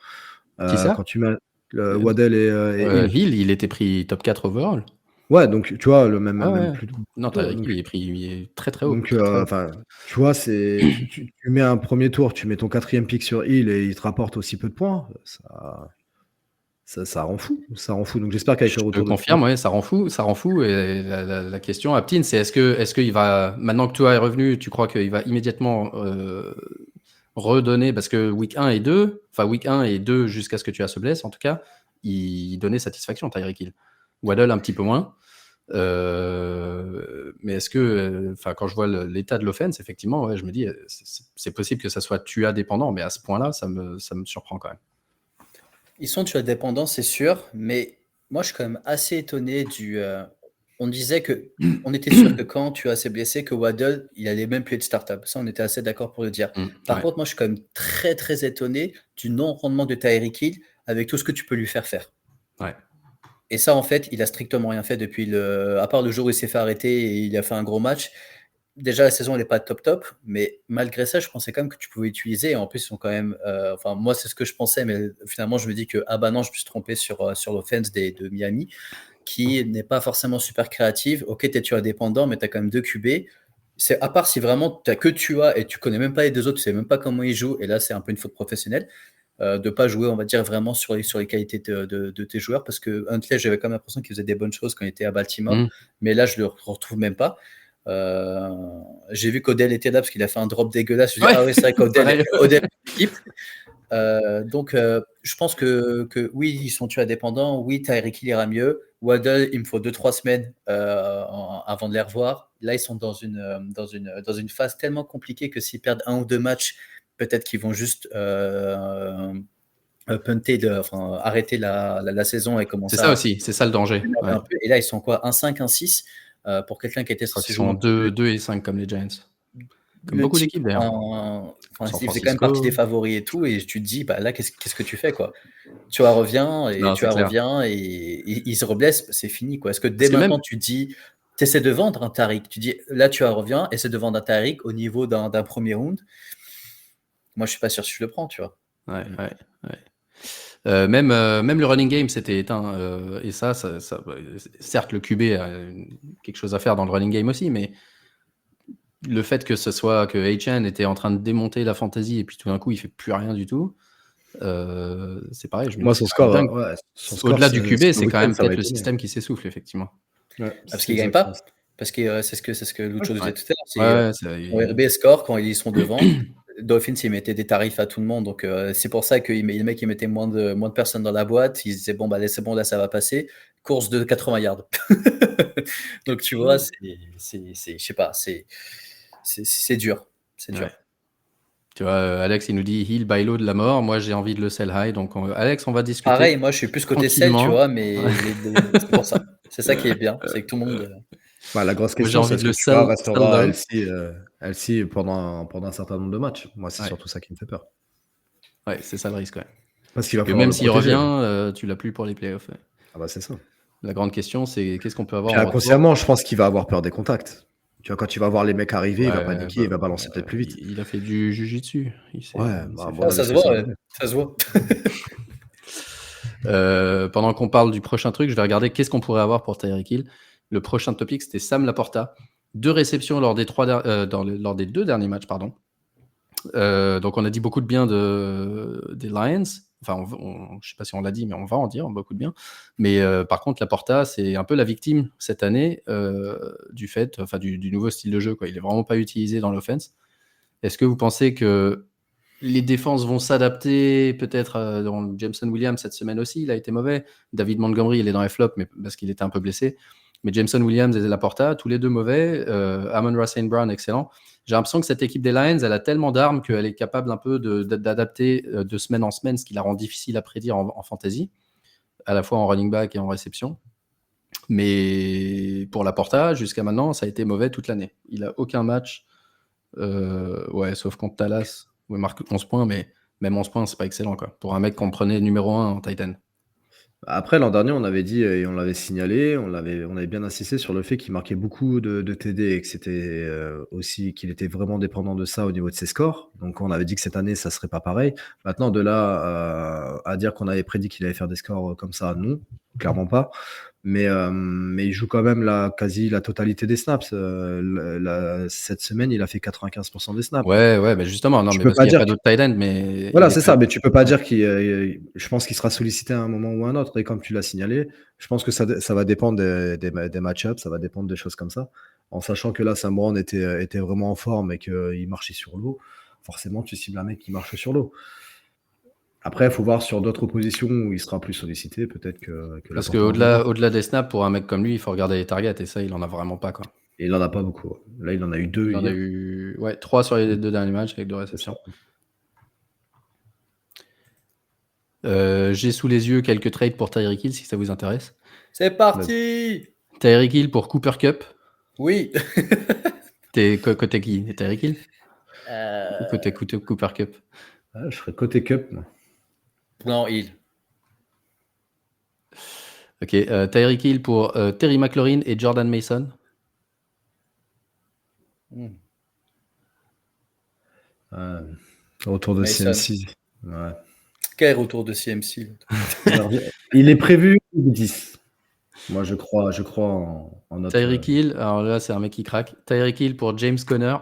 Qui ça? Quand tu mets Waddle et Hill. Hill, il était pris top 4 overall. Ouais, donc tu vois, même plus. Non, il est très très haut. Donc, tu vois, tu mets un premier tour, tu mets ton 4e pick sur Hill et il te rapporte aussi peu de points. Ça rend fou. Donc j'espère qu'avec le retour de confirme, ouais, ça rend fou. Et la question, Aptine, c'est est-ce qu'il va, maintenant que Tua est revenu, tu crois qu'il va immédiatement redonner, parce que week 1 et 2 jusqu'à ce que Tua se blesse, en tout cas, il donnait satisfaction, Tyreek Hill. Waddle un petit peu moins. Mais est-ce que, quand je vois l'état de l'offense, effectivement, ouais, je me dis, c'est possible que ça soit Tua dépendant, mais à ce point-là, ça me surprend quand même. Ils sont Tua dépendants, c'est sûr, mais moi je suis quand même assez étonné on disait on était sûr que quand Tua s'est blessé, que Waddle, il allait même plus être start-up. Ça, on était assez d'accord pour le dire. Par contre, moi je suis quand même très très étonné du non-rendement de Tyreek Hill avec tout ce que tu peux lui faire faire. Ouais. Et ça, en fait, il a strictement rien fait depuis à part le jour où il s'est fait arrêter et il a fait un gros match. Déjà, la saison, elle n'est pas top, mais malgré ça, je pensais quand même que tu pouvais utiliser. Et en plus, ils sont quand même. Moi, c'est ce que je pensais, mais finalement, je me dis que, non, je me suis trompé sur l'offense de Miami, qui n'est pas forcément super créative. Ok, tu es Tua dépendant, mais tu as quand même 2 QB. C'est à part si vraiment tu as que Tua et tu connais même pas les deux autres, tu sais même pas comment ils jouent, et là, c'est un peu une faute professionnelle. De pas jouer, on va dire, vraiment sur les qualités de tes joueurs, parce que Huntley, j'avais quand même l'impression qu'il faisait des bonnes choses quand il était à Baltimore, mais là, je le retrouve même pas. J'ai vu qu'Odell était là parce qu'il a fait un drop dégueulasse. Je me dis, ah oui, c'est vrai qu'Odell est équipe. Donc, je pense que oui, ils sont Tua dépendants. Oui, Tyreek Hill ira mieux. Waddle, il me faut 2-3 semaines avant de les revoir. Là, ils sont dans une phase tellement compliquée que s'ils perdent 1 ou 2 matchs, peut-être qu'ils vont juste punter, arrêter la saison et commencer. C'est ça aussi, c'est ça le danger. Un peu. Et là, ils sont quoi, 1-5, 1-6 pour quelqu'un qui était sur ils sont 2-5 comme les Giants. Comme beaucoup d'équipes d'ailleurs. Il faisait quand même partie des favoris et tout, et tu te dis, là, qu'est-ce que tu fais, quoi? Tua revient et il se reblesse, c'est fini, quoi. Est-ce que dès maintenant, tu dis, tu essaies de vendre un Tyreek, tu dis, là, Tua revient, essaie de vendre un Tyreek au niveau d'un premier round? Moi, je suis pas sûr si je le prends, tu vois. Ouais. Même le running game s'était éteint, et ça, certes, le QB a quelque chose à faire dans le running game aussi, mais le fait que ce soit que H.N. était en train de démonter la fantasy et puis tout d'un coup il fait plus rien du tout, c'est pareil. Moi, son score, au-delà du QB, c'est quand même peut-être le système qui s'essouffle, effectivement. Parce qu'il gagne pas. Parce que c'est ce que Lucho disait Ouais. tout à l'heure. C'est Ouais, quand RB score, quand ils sont devant, Dolphins, ils mettaient des tarifs à tout le monde. Donc, c'est pour ça que les mecs, ils mettaient moins de personnes dans la boîte. Ils disaient, bon, bah, c'est bon, là, ça va passer. Course de 80 yards. Donc, tu vois, je sais pas, c'est dur. C'est dur. Ouais. Tu vois, Alex, il nous dit heal by low de la mort. Moi, j'ai envie de le sell high. Donc, Alex, on va discuter. Pareil, moi, je suis plus côté sell, tu tranquillement. vois, mais c'est pour ça. C'est ça qui est bien. C'est que tout le monde. Bah, la grosse Moi, j'ai question, c'est envie est-ce de que le tu vois, sell restera low. LC pendant un certain nombre de matchs? Moi, c'est Ouais. surtout ça qui me fait peur. Ouais, c'est ça le risque, ouais. Parce qu'il va Que falloir même le s'il protéger. revient, tu l'as plus pour les playoffs. Ouais. Ah bah, c'est ça. La grande question, c'est qu'est-ce qu'on peut avoir Puis en retour? inconsciemment, je pense qu'il va avoir peur des contacts. Tu vois, quand il va voir les mecs arriver, il va Ouais, paniquer, il va balancer peut-être plus vite. il a fait du jujitsu. Il sait, Ouais, il bah, sait à mon faire. Ah, avis, ça se c'est voit, ça. ouais. Ça se voit. Pendant qu'on parle du prochain truc, je vais regarder qu'est-ce qu'on pourrait avoir pour Tyreek Hill. Le prochain topic, c'était Sam Laporta. 2 réceptions lors des 2 derniers matchs, pardon. Donc on a dit beaucoup de bien des Lions. Enfin, je ne sais pas si on l'a dit, mais on va en dire beaucoup de bien. Mais par contre, Laporta, c'est un peu la victime cette année du fait, enfin du nouveau style de jeu, quoi. Il est vraiment pas utilisé dans l'offense. Est-ce que vous pensez que les défenses vont s'adapter peut-être dans Jameson Williams cette semaine aussi, il a été mauvais. David Montgomery, il est dans les flops, mais parce qu'il était un peu blessé. Mais Jameson Williams et Laporta, tous les deux mauvais. Amon-Ra St. Brown, excellent. J'ai l'impression que cette équipe des Lions, elle a tellement d'armes qu'elle est capable un peu d'adapter de semaine en semaine, ce qui la rend difficile à prédire en fantasy, à la fois en running back et en réception. Mais pour Laporta, jusqu'à maintenant, ça a été mauvais toute l'année. Il n'a aucun match, sauf contre Dallas, où il marque 11 points, mais même 11 points, c'est pas excellent, quoi. Pour un mec qu'on prenait numéro 1 en Titan. Après, l'an dernier, on avait dit et on l'avait signalé, on avait bien insisté sur le fait qu'il marquait beaucoup de TD et que c'était aussi qu'il était vraiment dépendant de ça au niveau de ses scores. Donc, on avait dit que cette année, ça serait pas pareil. Maintenant, de là à dire qu'on avait prédit qu'il allait faire des scores comme ça, non, clairement pas. Mais il joue quand même quasi la totalité des snaps. Cette semaine, il a fait 95% des snaps. Ouais, mais justement, non, Tu mais peux parce pas qu'il n'y a dire pas d'autres tight ends, mais voilà, il est c'est quand ça, même. mais tu peux pas Ouais. dire je pense qu'il sera sollicité à un moment ou à un autre. Et comme tu l'as signalé, je pense que ça va dépendre des match-ups, ça va dépendre des choses comme ça. En sachant que là, Sam Brown était vraiment en forme et qu'il marchait sur l'eau, forcément, tu cibles un mec qui marche sur l'eau. Après, il faut voir sur d'autres positions où il sera plus sollicité, peut-être que Parce Laporta en aura. qu'au-delà des snaps, pour un mec comme lui, il faut regarder les targets, et ça, il en a vraiment pas, quoi. Et il en a pas beaucoup. Là, il en a eu 2 Il en a hier. eu 3 sur les 2 derniers matchs avec 2 réceptions. J'ai sous les yeux quelques trades pour Tyreek Hill, si ça vous intéresse. C'est parti. Tyreek Hill pour Cooper Kupp. Oui. T'es côté qui? Tyreek Hill? Côté Cooper Kupp. Ah, je serais côté Cup, moi. Non, Hill. Ok, Tyreek Hill pour Terry McLaurin et Jordan Mason. Autour de Mason. CMC. Ouais. Quel retour de CMC? Il est prévu 10. Moi, je crois en notre. Tyreek Hill, alors là, c'est un mec qui craque. Tyreek Hill pour James Conner.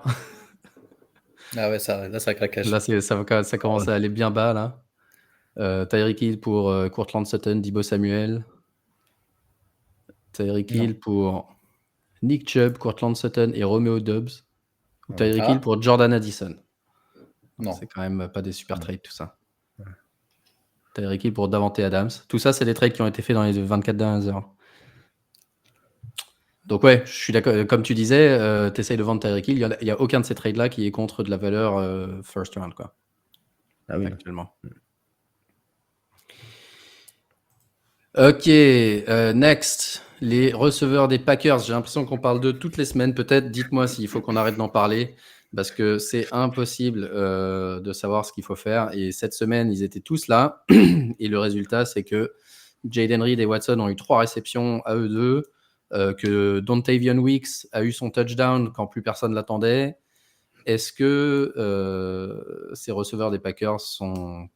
Ah ouais, là, ça craquage. Là, ça commence à aller bien bas, là. Tyreek Hill pour Courtland Sutton, Deebo Samuel. Tyreek Hill pour Nick Chubb, Courtland Sutton et Romeo Doubs. Ou Tyreek Hill pour Jordan Addison. Non. C'est quand même pas des super trades, tout ça. Tyreek Hill pour Davante Adams. Tout ça, c'est des trades qui ont été faits dans les 24 dernières heures. Donc ouais, je suis d'accord. Comme tu disais, tu essayes de vendre Tyreek Hill. Il n'y a aucun de ces trades-là qui est contre de la valeur first round, quoi. Ah oui. Actuellement. Ok, next. Les receveurs des Packers. J'ai l'impression qu'on parle d'eux toutes les semaines. Peut-être, dites-moi s'il faut qu'on arrête d'en parler. Parce que c'est impossible de savoir ce qu'il faut faire. Et cette semaine, ils étaient tous là. Et le résultat, c'est que Jayden Reed et Watson ont eu 3 réceptions à eux deux. Que Dontavian Weeks a eu son touchdown quand plus personne l'attendait. Est-ce que ces receveurs des Packers sont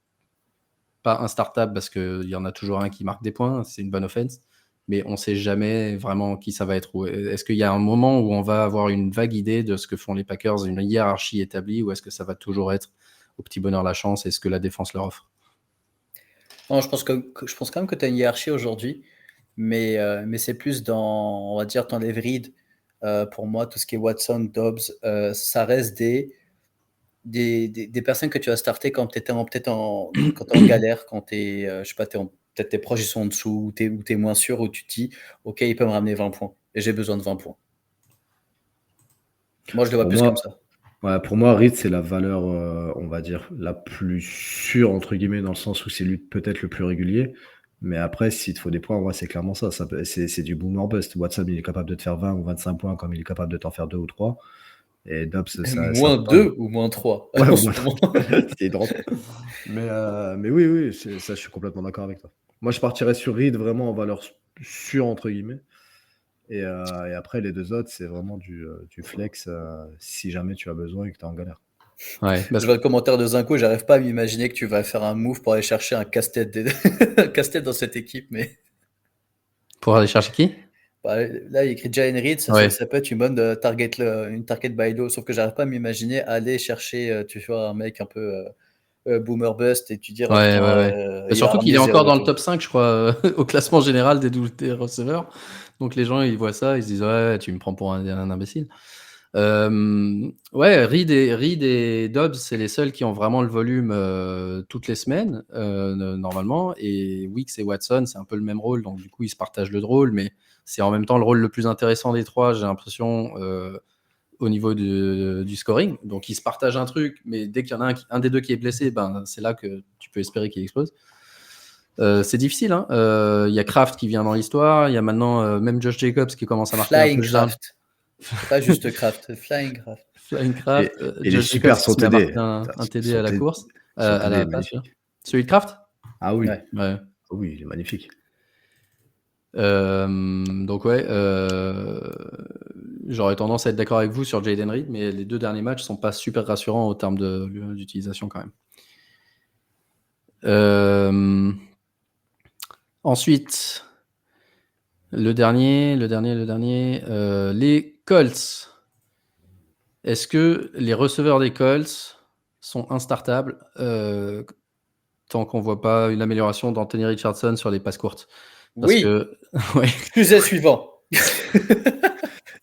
pas instartables parce qu'il y en a toujours un qui marque des points, c'est une bonne offense, mais on ne sait jamais vraiment qui ça va être. Est-ce qu'il y a un moment où on va avoir une vague idée de ce que font les Packers, une hiérarchie établie, ou est-ce que ça va toujours être au petit bonheur la chance et ce que la défense leur offre? Non, je pense quand même que tu as une hiérarchie aujourd'hui, mais c'est plus dans, on va dire, t'enlèves Reed, pour moi, tout ce qui est Watson, Dobbs, ça reste des personnes que tu vas starter quand tu es en galère, quand je sais pas, peut-être tes proches ils sont en dessous, ou tu es moins sûr, où tu te dis, OK, il peut me ramener 20 points, et j'ai besoin de 20 points. Moi, je le vois plus comme ça. Ouais, pour moi, Reed, c'est la valeur, on va dire, la plus sûre, entre guillemets, dans le sens où c'est lui peut-être le plus régulier. Mais après, s'il te faut des points, c'est clairement ça. C'est du boom or bust. Watson, il est capable de te faire 20 ou 25 points, comme il est capable de t'en faire 2 ou 3. Et Dobbs, moins 2 ou moins 3. Ouais, moins 3. C'est drôle. Mais oui, ça, je suis complètement d'accord avec toi. Moi, je partirais sur Reed vraiment en valeur sûre, entre guillemets. Et après, les deux autres, c'est vraiment du flex si jamais tu as besoin et que tu es en galère. Ouais, je vois le commentaire de Zinco, j'arrive pas à m'imaginer que tu vas faire un move pour aller chercher un casse-tête dans cette équipe. Mais pour aller chercher qui? Là, il écrit Jalen Reed, ça peut être une bonne target buy low, sauf que j'arrive pas à m'imaginer aller chercher, tu vois, un mec un peu boomer bust et tu dire. Surtout qu'il est encore dans le top 5, je crois, au classement général des receveurs. Donc les gens, ils voient ça, ils se disent ouais, tu me prends pour un imbécile. Reed et Dobbs, c'est les seuls qui ont vraiment le volume toutes les semaines, normalement. Et Weeks et Watson, c'est un peu le même rôle. Donc du coup, ils se partagent le rôle, mais c'est en même temps le rôle le plus intéressant des trois, j'ai l'impression, au niveau du scoring. Donc ils se partagent un truc, mais dès qu'il y en a un des deux qui est blessé, c'est là que tu peux espérer qu'il explose. C'est difficile, hein. Y a Kraft qui vient dans l'histoire, il y a maintenant même Josh Jacobs qui commence à marquer Flying un Kraft. C'est pas juste Kraft, Flying Kraft. Flying Kraft. Et les super sont TD. Un TD à la course, à la passe. Celui de Kraft. Ah oui. Ouais. Oui, il est magnifique. Donc j'aurais tendance à être d'accord avec vous sur Jayden Reed, mais les deux derniers matchs sont pas super rassurants au terme d'utilisation quand même. Ensuite, le dernier, les Colts. Est-ce que les receveurs des Colts sont instartables tant qu'on voit pas une amélioration d'Anthony Richardson sur les passes courtes? Ouais. Sujet suivant.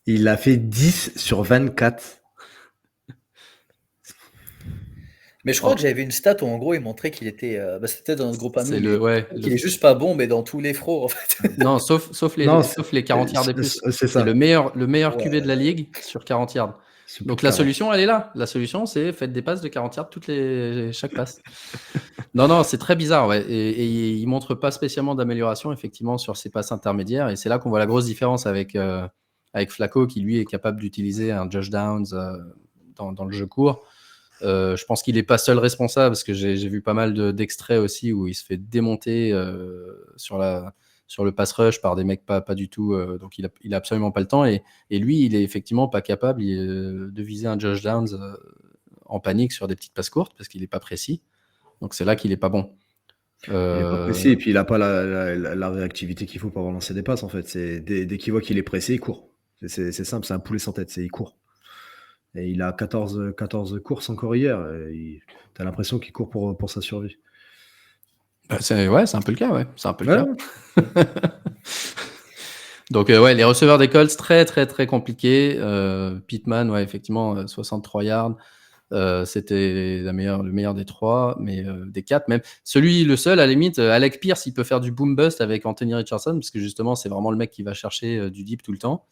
Il a fait 10 sur 24. Mais je crois que j'avais vu une stat où en gros il montrait qu'il était, c'était dans notre groupe à nous, qu'il est juste pas bon, mais dans tous les frots en fait. Non, sauf les 40 yards et plus. C'est le meilleur QB de la ligue sur 40 yards. Donc la solution, elle est là. La solution, c'est faites des passes de 40 yards chaque passe. Non, c'est très bizarre, ouais. Et il montre pas spécialement d'amélioration effectivement sur ses passes intermédiaires. Et c'est là qu'on voit la grosse différence avec Flacco, qui lui est capable d'utiliser un Josh Downs dans le jeu court. Je pense qu'il n'est pas seul responsable, parce que j'ai vu pas mal d'extraits aussi où il se fait démonter sur le pass rush par des mecs pas du tout, donc il a absolument pas le temps, et lui il est effectivement pas capable de viser un Josh Downs en panique sur des petites passes courtes, parce qu'il est pas précis, donc c'est là qu'il est pas bon. Il est pas précis, et puis il a pas la réactivité qu'il faut pour relancer des passes en fait. Dès qu'il voit qu'il est pressé, il court. C'est simple, c'est un poulet sans tête, il court. Et il a 14 courses encore hier. T'as l'impression qu'il court pour sa survie. C'est un peu le cas, ouais. C'est un peu le cas. Donc, les receveurs des Colts, très, très, très compliqué. Pittman, effectivement, 63 yards. C'était le meilleur des trois, mais des quatre même. Le seul, à la limite, Alec Pierce, il peut faire du boom bust avec Anthony Richardson, parce que justement, c'est vraiment le mec qui va chercher du deep tout le temps.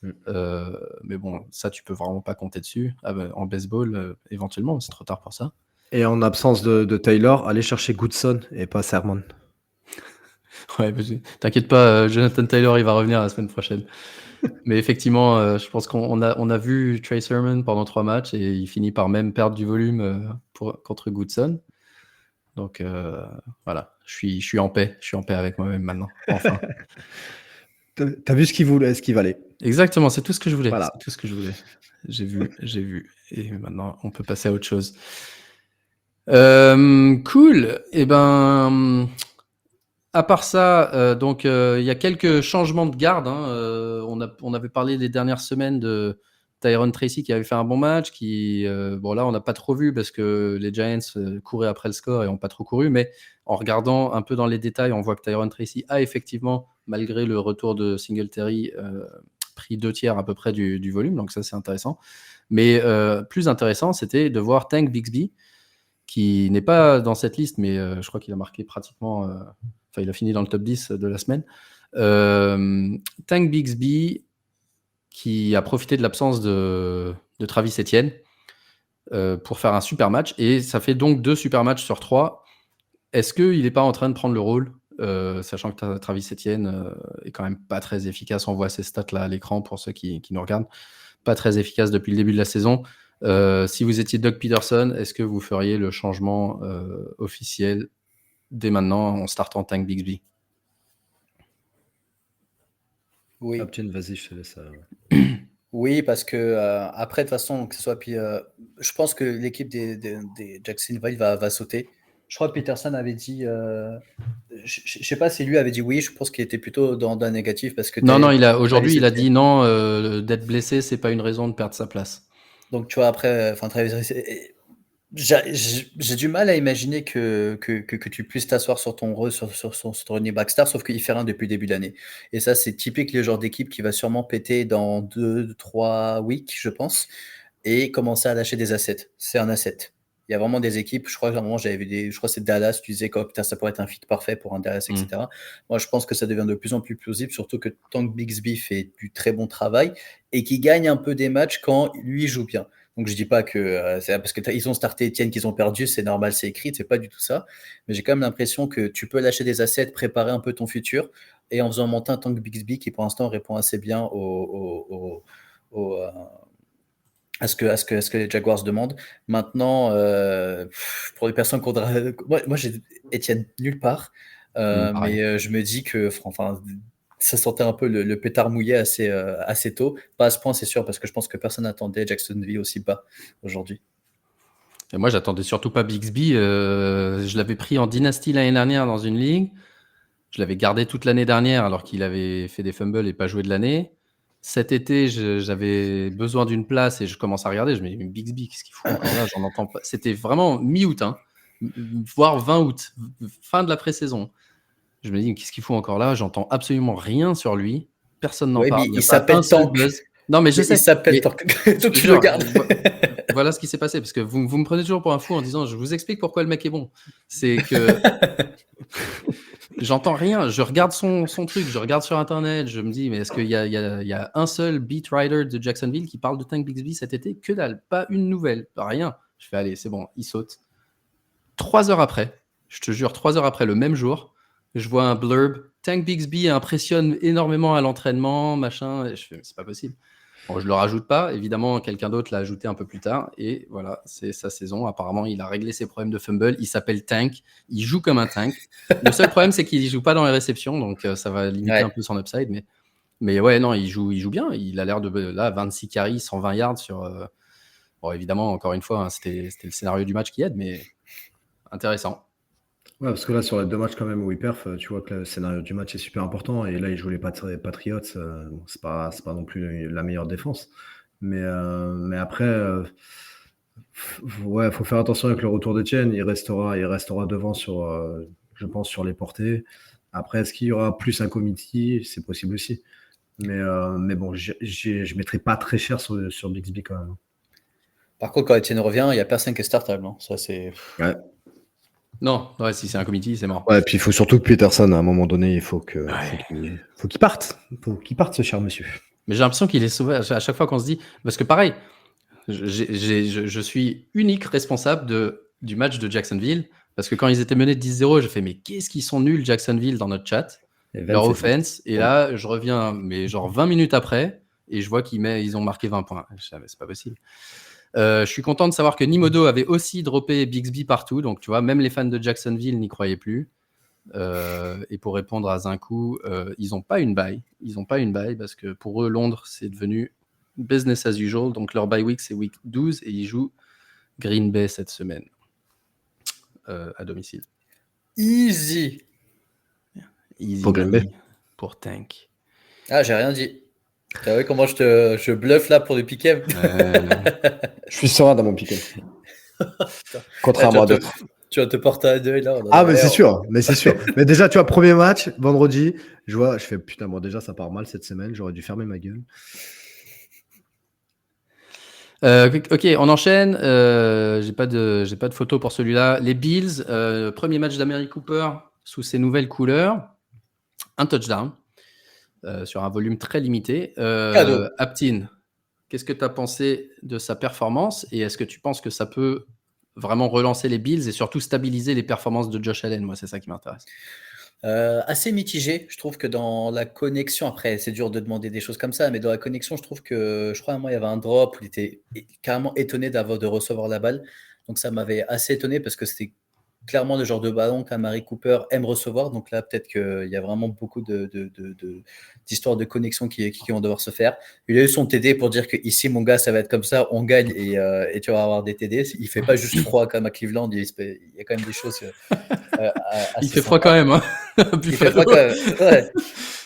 Mais bon, ça, tu peux vraiment pas compter dessus. En baseball, éventuellement, c'est trop tard pour ça. Et en absence de Taylor, allez chercher Goodson et pas Sermon. Ouais, t'inquiète pas, Jonathan Taylor, il va revenir la semaine prochaine. Mais effectivement, je pense qu'on a vu Trey Sermon pendant 3 matchs, et il finit par même perdre du volume contre Goodson. Donc voilà, je suis en paix. Je suis en paix avec moi-même maintenant, enfin. T'as vu ce qu'il valait. Exactement, c'est tout ce que je voulais. Voilà. C'est tout ce que je voulais. J'ai vu. Et maintenant, on peut passer à autre chose. Cool. Et à part ça, donc il y a quelques changements de garde. On avait parlé les dernières semaines de Tyrone Tracy qui avait fait un bon match. Là, on n'a pas trop vu parce que les Giants couraient après le score et n'ont pas trop couru. Mais en regardant un peu dans les détails, on voit que Tyrone Tracy a effectivement, malgré le retour de Singletary, pris 2/3 à peu près du volume, donc ça c'est intéressant. Mais plus intéressant, c'était de voir Tank Bigsby, qui n'est pas dans cette liste, mais je crois qu'il a marqué pratiquement... il a fini dans le top 10 de la semaine. Tank Bigsby, qui a profité de l'absence de Travis Etienne pour faire un super match, et ça fait donc 2 super matchs sur 3. Est-ce qu'il n'est pas en train de prendre le rôle, sachant que Travis Etienne est quand même pas très efficace? On voit ses stats là à l'écran pour ceux qui nous regardent. Pas très efficace depuis le début de la saison. Si vous étiez Doug Peterson, est-ce que vous feriez le changement officiel dès maintenant en startant Tank Bigsby? Oui. Vas-y, je te laisse. Oui, parce que après, de toute façon, que ce soit je pense que l'équipe des Jacksonville va sauter. Je crois que Peterson avait dit, je sais pas si lui avait dit oui. Je pense qu'il était plutôt dans le négatif parce que non, aujourd'hui il a dit non, d'être blessé, c'est pas une raison de perdre sa place. Donc tu vois, après, j'ai du mal à imaginer que tu puisses t'asseoir sur ton running back star, sauf qu'il fait rien depuis le début de l'année. Et ça, c'est typique le genre d'équipe qui va sûrement péter dans 2-3 weeks, je pense, et commencer à lâcher des assets. C'est un asset. Il y a vraiment des équipes, je crois qu'à un moment, j'avais vu je crois que c'est Dallas, tu disais que putain, ça pourrait être un fit parfait pour un Dallas, etc. Moi, je pense que ça devient de plus en plus plausible, surtout que Tank Bigsby fait du très bon travail et qui gagne un peu des matchs quand lui joue bien. Donc je dis pas que c'est parce que ils ont starté Etienne qu'ils ont perdu, c'est normal, c'est écrit, c'est pas du tout ça. Mais j'ai quand même l'impression que tu peux lâcher des assets, préparer un peu ton futur, et en faisant monter un Tank Bigsby qui pour l'instant répond assez bien à ce que les Jaguars demandent. Maintenant, pour les personnes qu'on moi j'ai Etienne nulle part, mais je me dis que ça sentait un peu le pétard mouillé assez tôt. Pas à ce point, c'est sûr, parce que je pense que personne n'attendait Jacksonville aussi bas aujourd'hui. Et moi, j'attendais surtout pas Bigsby. Je l'avais pris en Dynasty l'année dernière dans une ligue. Je l'avais gardé toute l'année dernière alors qu'il avait fait des fumbles et pas joué de l'année. Cet été, j'avais besoin d'une place et je commence à regarder. Je me dis, Bigsby, qu'est-ce qu'il fout encore là? J'en entends pas. C'était vraiment mi-août, voire 20 août, fin de la pré-saison. Je me dis, qu'est-ce qu'il fout encore là? J'entends absolument rien sur lui. Personne n'en parle. Il s'appelle Tank. Non, mais je sais. Il s'appelle Tank. Donc tu le gardes. Voilà ce qui s'est passé. Parce que vous me prenez toujours pour un fou en disant, je vous explique pourquoi le mec est bon. C'est que j'entends rien. Je regarde son truc. Je regarde sur Internet. Je me dis, mais est-ce qu'il y a un seul beat writer de Jacksonville qui parle de Tank Bigsby cet été? Que dalle. Pas une nouvelle. Rien. Je fais, allez, c'est bon. Il saute. 3 heures après, je te jure, 3 heures après, le même jour, je vois un blurb. Tank Bigsby impressionne énormément à l'entraînement, machin. Et je fais, mais c'est pas possible. Bon, je le rajoute pas. Évidemment, quelqu'un d'autre l'a ajouté un peu plus tard. Et voilà, c'est sa saison. Apparemment, il a réglé ses problèmes de fumble. Il s'appelle Tank. Il joue comme un tank. Le seul problème, c'est qu'il joue pas dans les réceptions. Donc, ça va limiter un peu son upside. Mais ouais, non, il joue bien. Il a l'air de... Là, 26 carries, 120 yards sur... Bon, évidemment, encore une fois, c'était le scénario du match qui aide, mais intéressant. Ouais, parce que là, sur les 2 matchs quand même où il perf, tu vois que le scénario du match est super important. Et là, il joue les Patriots. C'est pas non plus la meilleure défense. Mais après, faut faire attention avec le retour d'Etienne. Il restera devant je pense, sur les portées. Après, est-ce qu'il y aura plus un committee? C'est possible aussi. Mais bon, je mettrai pas très cher sur Bigsby quand même. Par contre, quand Etienne revient, il n'y a personne qui est startable. Ça, c'est... Ouais. Non, ouais, si c'est un committee, c'est mort. Ouais, et puis il faut surtout que Peterson, à un moment donné, faut qu'il parte. Faut qu'il parte, ce cher monsieur. Mais j'ai l'impression qu'il est sauvé à chaque fois qu'on se dit... Parce que pareil, je suis unique responsable du match de Jacksonville, parce que quand ils étaient menés de 10-0, j'ai fait, mais qu'est-ce qu'ils sont nuls, Jacksonville, dans notre chat, leur offense. Et là, je reviens, mais genre 20 minutes après, et je vois qu'ils ont marqué 20 points. Je savais, c'est pas possible. Je suis content de savoir que Nimodo avait aussi droppé Bigsby partout, donc tu vois, même les fans de Jacksonville n'y croyaient plus. Et pour répondre à Zinkou, ils n'ont pas une bye. Ils n'ont pas une bye parce que pour eux, Londres, c'est devenu business as usual. Donc leur bye week, c'est week 12 et ils jouent Green Bay cette semaine à domicile. Easy pour Green Bay. Pour Tank. Ah, j'ai rien dit. T'as vu comment je bluffe là pour le pick-up? Je suis serein dans mon pick-up. Contrairement à d'autres. Tu vas te porter à deux là. Ah, mais c'est sûr. Mais déjà, tu vois, premier match, vendredi, je fais putain, bon, déjà, ça part mal cette semaine. J'aurais dû fermer ma gueule. Ok, on enchaîne. J'ai pas de photo pour celui-là. Les Bills, premier match d'Amari Cooper sous ses nouvelles couleurs. Un touchdown sur un volume très limité. Aptin, qu'est-ce que tu as pensé de sa performance et est-ce que tu penses que ça peut vraiment relancer les Bills et surtout stabiliser les performances de Josh Allen? Moi, c'est ça qui m'intéresse. Assez mitigé. Je trouve que dans la connexion, après, c'est dur de demander des choses comme ça, mais dans la connexion, je trouve que, je crois à un moment, il y avait un drop où il était carrément étonné de recevoir la balle. Donc ça m'avait assez étonné parce que c'était clairement le genre de ballon qu'Amari Cooper aime recevoir. Donc là, peut-être qu'il y a vraiment beaucoup d'histoires de connexion qui vont devoir se faire. Il a eu son TD pour dire que ici, mon gars, ça va être comme ça, on gagne et tu vas avoir des TD. Il fait pas juste froid comme à Cleveland, il y a quand même des choses. Il fait froid quand même. Hein. Il fait froid quand même. Ouais.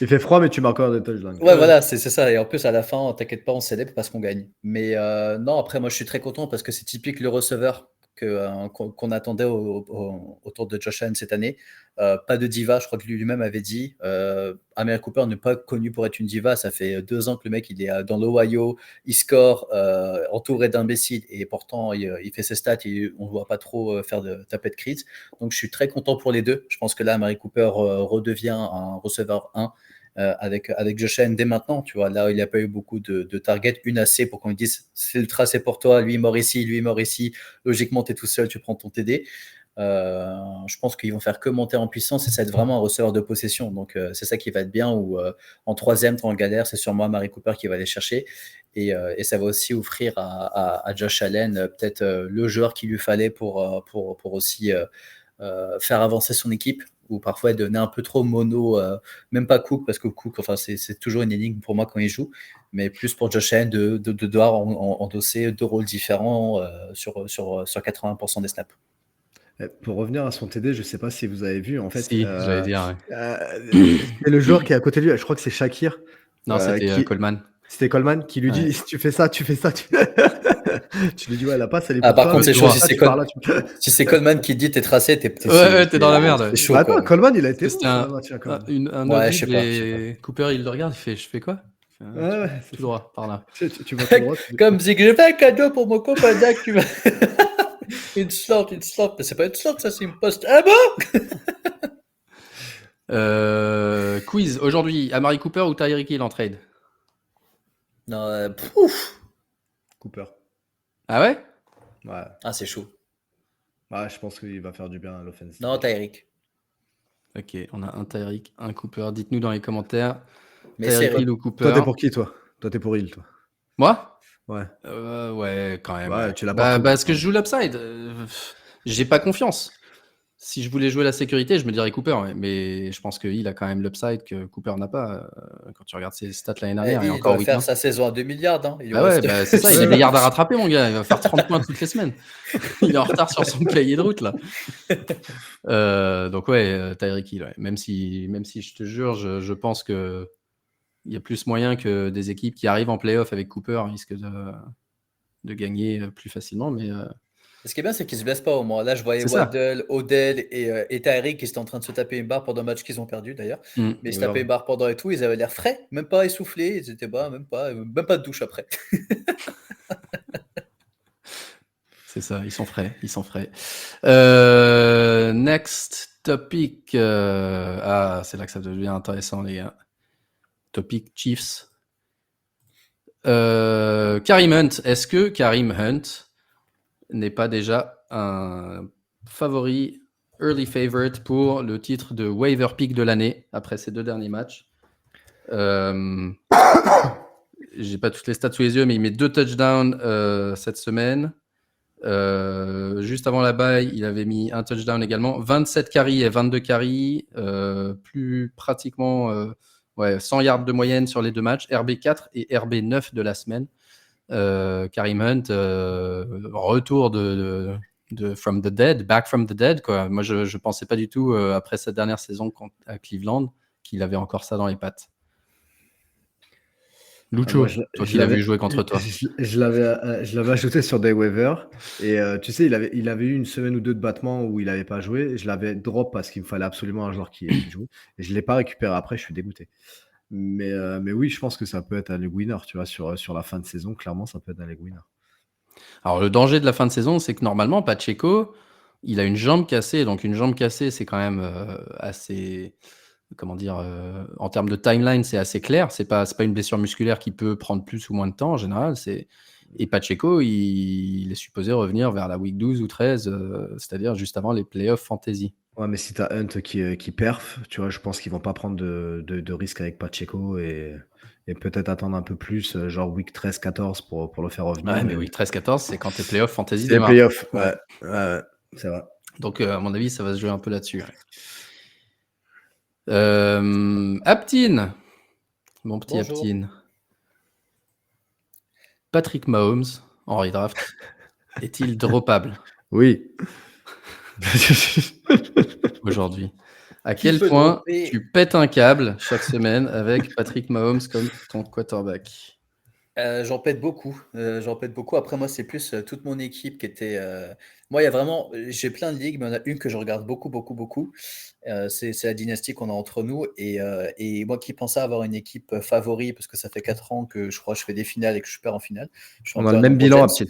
Il fait froid, mais tu marques encore des touchdowns. Ouais, voilà, c'est ça. Et en plus, à la fin, t'inquiète pas, on célèbre parce qu'on gagne. Mais non, après, moi, je suis très content parce que c'est typique le receveur qu'on attendait autour de Josh Allen cette année. Pas de diva, je crois que lui-même avait dit. Amari Cooper n'est pas connu pour être une diva. Ça fait 2 ans que le mec, il est dans l'Ohio, il score entouré d'imbéciles et pourtant, il fait ses stats et on ne voit pas trop faire de tapette crise. Donc, je suis très content pour les deux. Je pense que là, Amari Cooper redevient un receveur 1. Avec Josh Allen dès maintenant, tu vois, là il n'a pas eu beaucoup de targets, une assez pour qu'on lui dise c'est le tracé pour toi, lui il mord ici, logiquement tu es tout seul, tu prends ton TD. Je pense qu'ils vont faire que monter en puissance et ça va être vraiment un receveur de possession, donc c'est ça qui va être bien, ou en troisième quand on galère, c'est sûrement Amari Cooper qui va aller chercher et ça va aussi offrir à Josh Allen peut-être le joueur qu'il lui fallait pour aussi faire avancer son équipe, ou parfois donner un peu trop mono, même pas Cook, parce que Cook, enfin, c'est toujours une énigme pour moi quand il joue, mais plus pour Josh Allen de devoir endosser 2 rôles différents sur 80% des snaps. Pour revenir à son TD, je ne sais pas si vous avez vu, en fait. Si, j'allais dire. C'est le joueur qui est à côté de lui, je crois que c'est Shakir. Non, c'était Coleman. C'était Coleman qui lui dit si tu fais ça. Tu lui dis ouais, la passe elle est pour par contre, c'est chaud. Si c'est Coleman qui dit t'es tracé, t'es dans la merde. C'est chaud. Attends, Coleman il a été bon un audible et Cooper il le regarde, il fait je fais quoi? Tout droit par là. Tu vas tout droit. Comme si je fais un cadeau pour mon copain Dak, tu vas. Une slot. Mais c'est pas une slot, ça c'est une poste. Ah bon? Quiz aujourd'hui, Amari Cooper ou Tyreek Hill en trade? Non, Cooper. Ah ouais? Ouais. Ah, c'est chaud. Ouais, je pense qu'il va faire du bien à l'offense. Non, Tyreek. Ok, on a un Tyreek, un Cooper. Dites-nous dans les commentaires. Mais Tyreek Hill ou Cooper? Toi, t'es pour qui, toi? Toi, t'es pour Hill, toi? Moi? Ouais. Ouais, quand même. Ouais, tu l'as pas. Parce que je joue l'upside. J'ai pas confiance. Si je voulais jouer la sécurité, je me dirais Cooper, mais je pense qu'il a quand même l'upside que Cooper n'a pas. Quand tu regardes ses stats l'année dernière, il encore va faire sa saison à 2 milliards. Hein. C'est ça, il a des yards à rattraper, mon gars. Il va faire 30 points toutes les semaines. Il est en retard sur son cahier de route, là. Donc, ouais, Tyreek Hill, ouais. Même si je te jure, je pense qu'il y a plus moyen que des équipes qui arrivent en playoff avec Cooper risquent de gagner plus facilement, mais... Ce qui est bien, c'est qu'ils ne se blessent pas au moins. Là, je voyais Waddle, Odell et Tyreek qui étaient en train de se taper une barre pendant un match qu'ils ont perdu d'ailleurs. Mais ils se tapaient une barre pendant et tout. Ils avaient l'air frais, même pas essoufflés. Ils étaient même pas de douche après. C'est ça, ils sont frais. Next topic. C'est là que ça devient intéressant, les gars. Topic Chiefs. Kareem Hunt. Est-ce que Kareem Hunt n'est pas déjà un favori, early favorite pour le titre de waiver pick de l'année après ces 2 derniers matchs? J'ai pas toutes les stats sous les yeux, mais il met 2 touchdowns cette semaine. Juste avant la bye, il avait mis un touchdown également. 27 carries et 22 carries, plus pratiquement 100 yards de moyenne sur les 2 matchs, RB4 et RB9 de la semaine. Kareem Hunt, retour de from the dead, back from the dead, quoi. Moi, je pensais pas du tout après sa dernière saison à Cleveland qu'il avait encore ça dans les pattes. Lucho, toi qui l'as vu jouer contre toi. Je l'avais ajouté sur Day Waiver et tu sais, il avait eu une semaine ou 2 de battement où il n'avait pas joué et je l'avais drop parce qu'il me fallait absolument un joueur qui joue et je l'ai pas récupéré après, je suis dégoûté. Mais oui, je pense que ça peut être un league winner, tu vois? Sur la fin de saison, clairement, ça peut être un league winner. Alors, le danger de la fin de saison, c'est que normalement, Pacheco, il a une jambe cassée. Donc, une jambe cassée, c'est quand même assez. Comment dire, en termes de timeline, c'est assez clair. C'est pas une blessure musculaire qui peut prendre plus ou moins de temps en général. Et Pacheco, il est supposé revenir vers la week 12 ou 13, c'est-à-dire juste avant les playoffs fantasy. Ouais, mais si tu as Hunt qui perf, tu vois, je pense qu'ils vont pas prendre de risques avec Pacheco et peut-être attendre un peu plus, genre week 13-14 pour le faire revenir. Ouais, mais week 13-14, c'est quand tes playoffs fantasy C'est les démarrent. playoffs, ouais, c'est vrai. Donc, à mon avis, ça va se jouer un peu là-dessus. Aptine, mon petit Bonjour. Aptine. Patrick Mahomes, en redraft, est-il droppable Oui. aujourd'hui? À quel point tu pètes un câble chaque semaine avec Patrick Mahomes comme ton quarterback? J'en pète beaucoup. Après, moi, c'est plus toute mon équipe qui était. Moi, il y a vraiment. J'ai plein de ligues, mais il y en a une que je regarde beaucoup, beaucoup, beaucoup. C'est la dynastie qu'on a entre nous. Et moi qui pensais avoir une équipe favori, parce que ça fait 4 ans que je crois que je fais des finales et que je perds en finale. On a le même bilan, Aptine.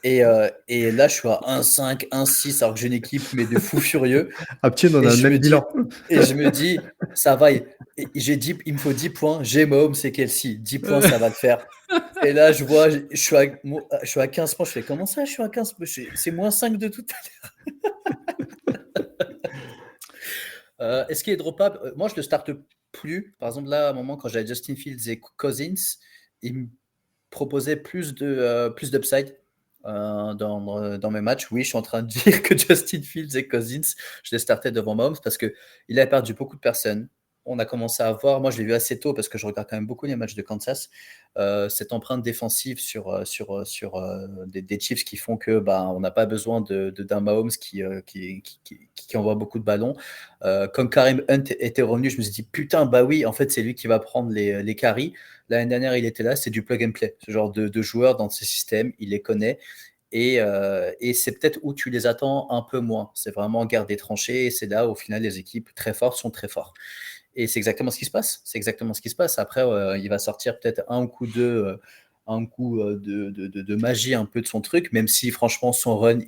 Et là, je suis à 1-5, 1-6, alors que j'ai une équipe, mais de fous furieux. Aptine, on a le même bilan. Et je me dis, ça va. Il me faut 10 points. J'ai Mahomes et Kelsey. 10 points, ça va le faire. Et là, je vois, je suis à 15 points. Je fais, comment ça, je suis à 15 points? C'est moins 5 de tout à l'heure. Est-ce qu'il est droppable? Moi, je ne le starte plus. Par exemple, là, à un moment, quand j'avais Justin Fields et Cousins, ils me proposaient plus d'upside. Dans mes matchs, oui, je suis en train de dire que Justin Fields et Cousins, je les startais devant Mahomes parce qu'il a perdu beaucoup de personnes. On a commencé à voir, moi je l'ai vu assez tôt parce que je regarde quand même beaucoup les matchs de Kansas, cette empreinte défensive sur des Chiefs qui font que on n'a pas besoin d'un Mahomes qui envoie beaucoup de ballons. Comme Karim Hunt était revenu, je me suis dit putain, bah oui, en fait c'est lui qui va prendre les carries. L'année dernière, il était là, c'est du plug and play. Ce genre de joueurs dans ces systèmes, il les connaît. Et c'est peut-être où tu les attends un peu moins. C'est vraiment garde des tranchées. Et c'est là, au final, les équipes très fortes sont très fortes. Et c'est exactement ce qui se passe. Après, il va sortir peut-être un coup de magie un peu de son truc, même si franchement son run,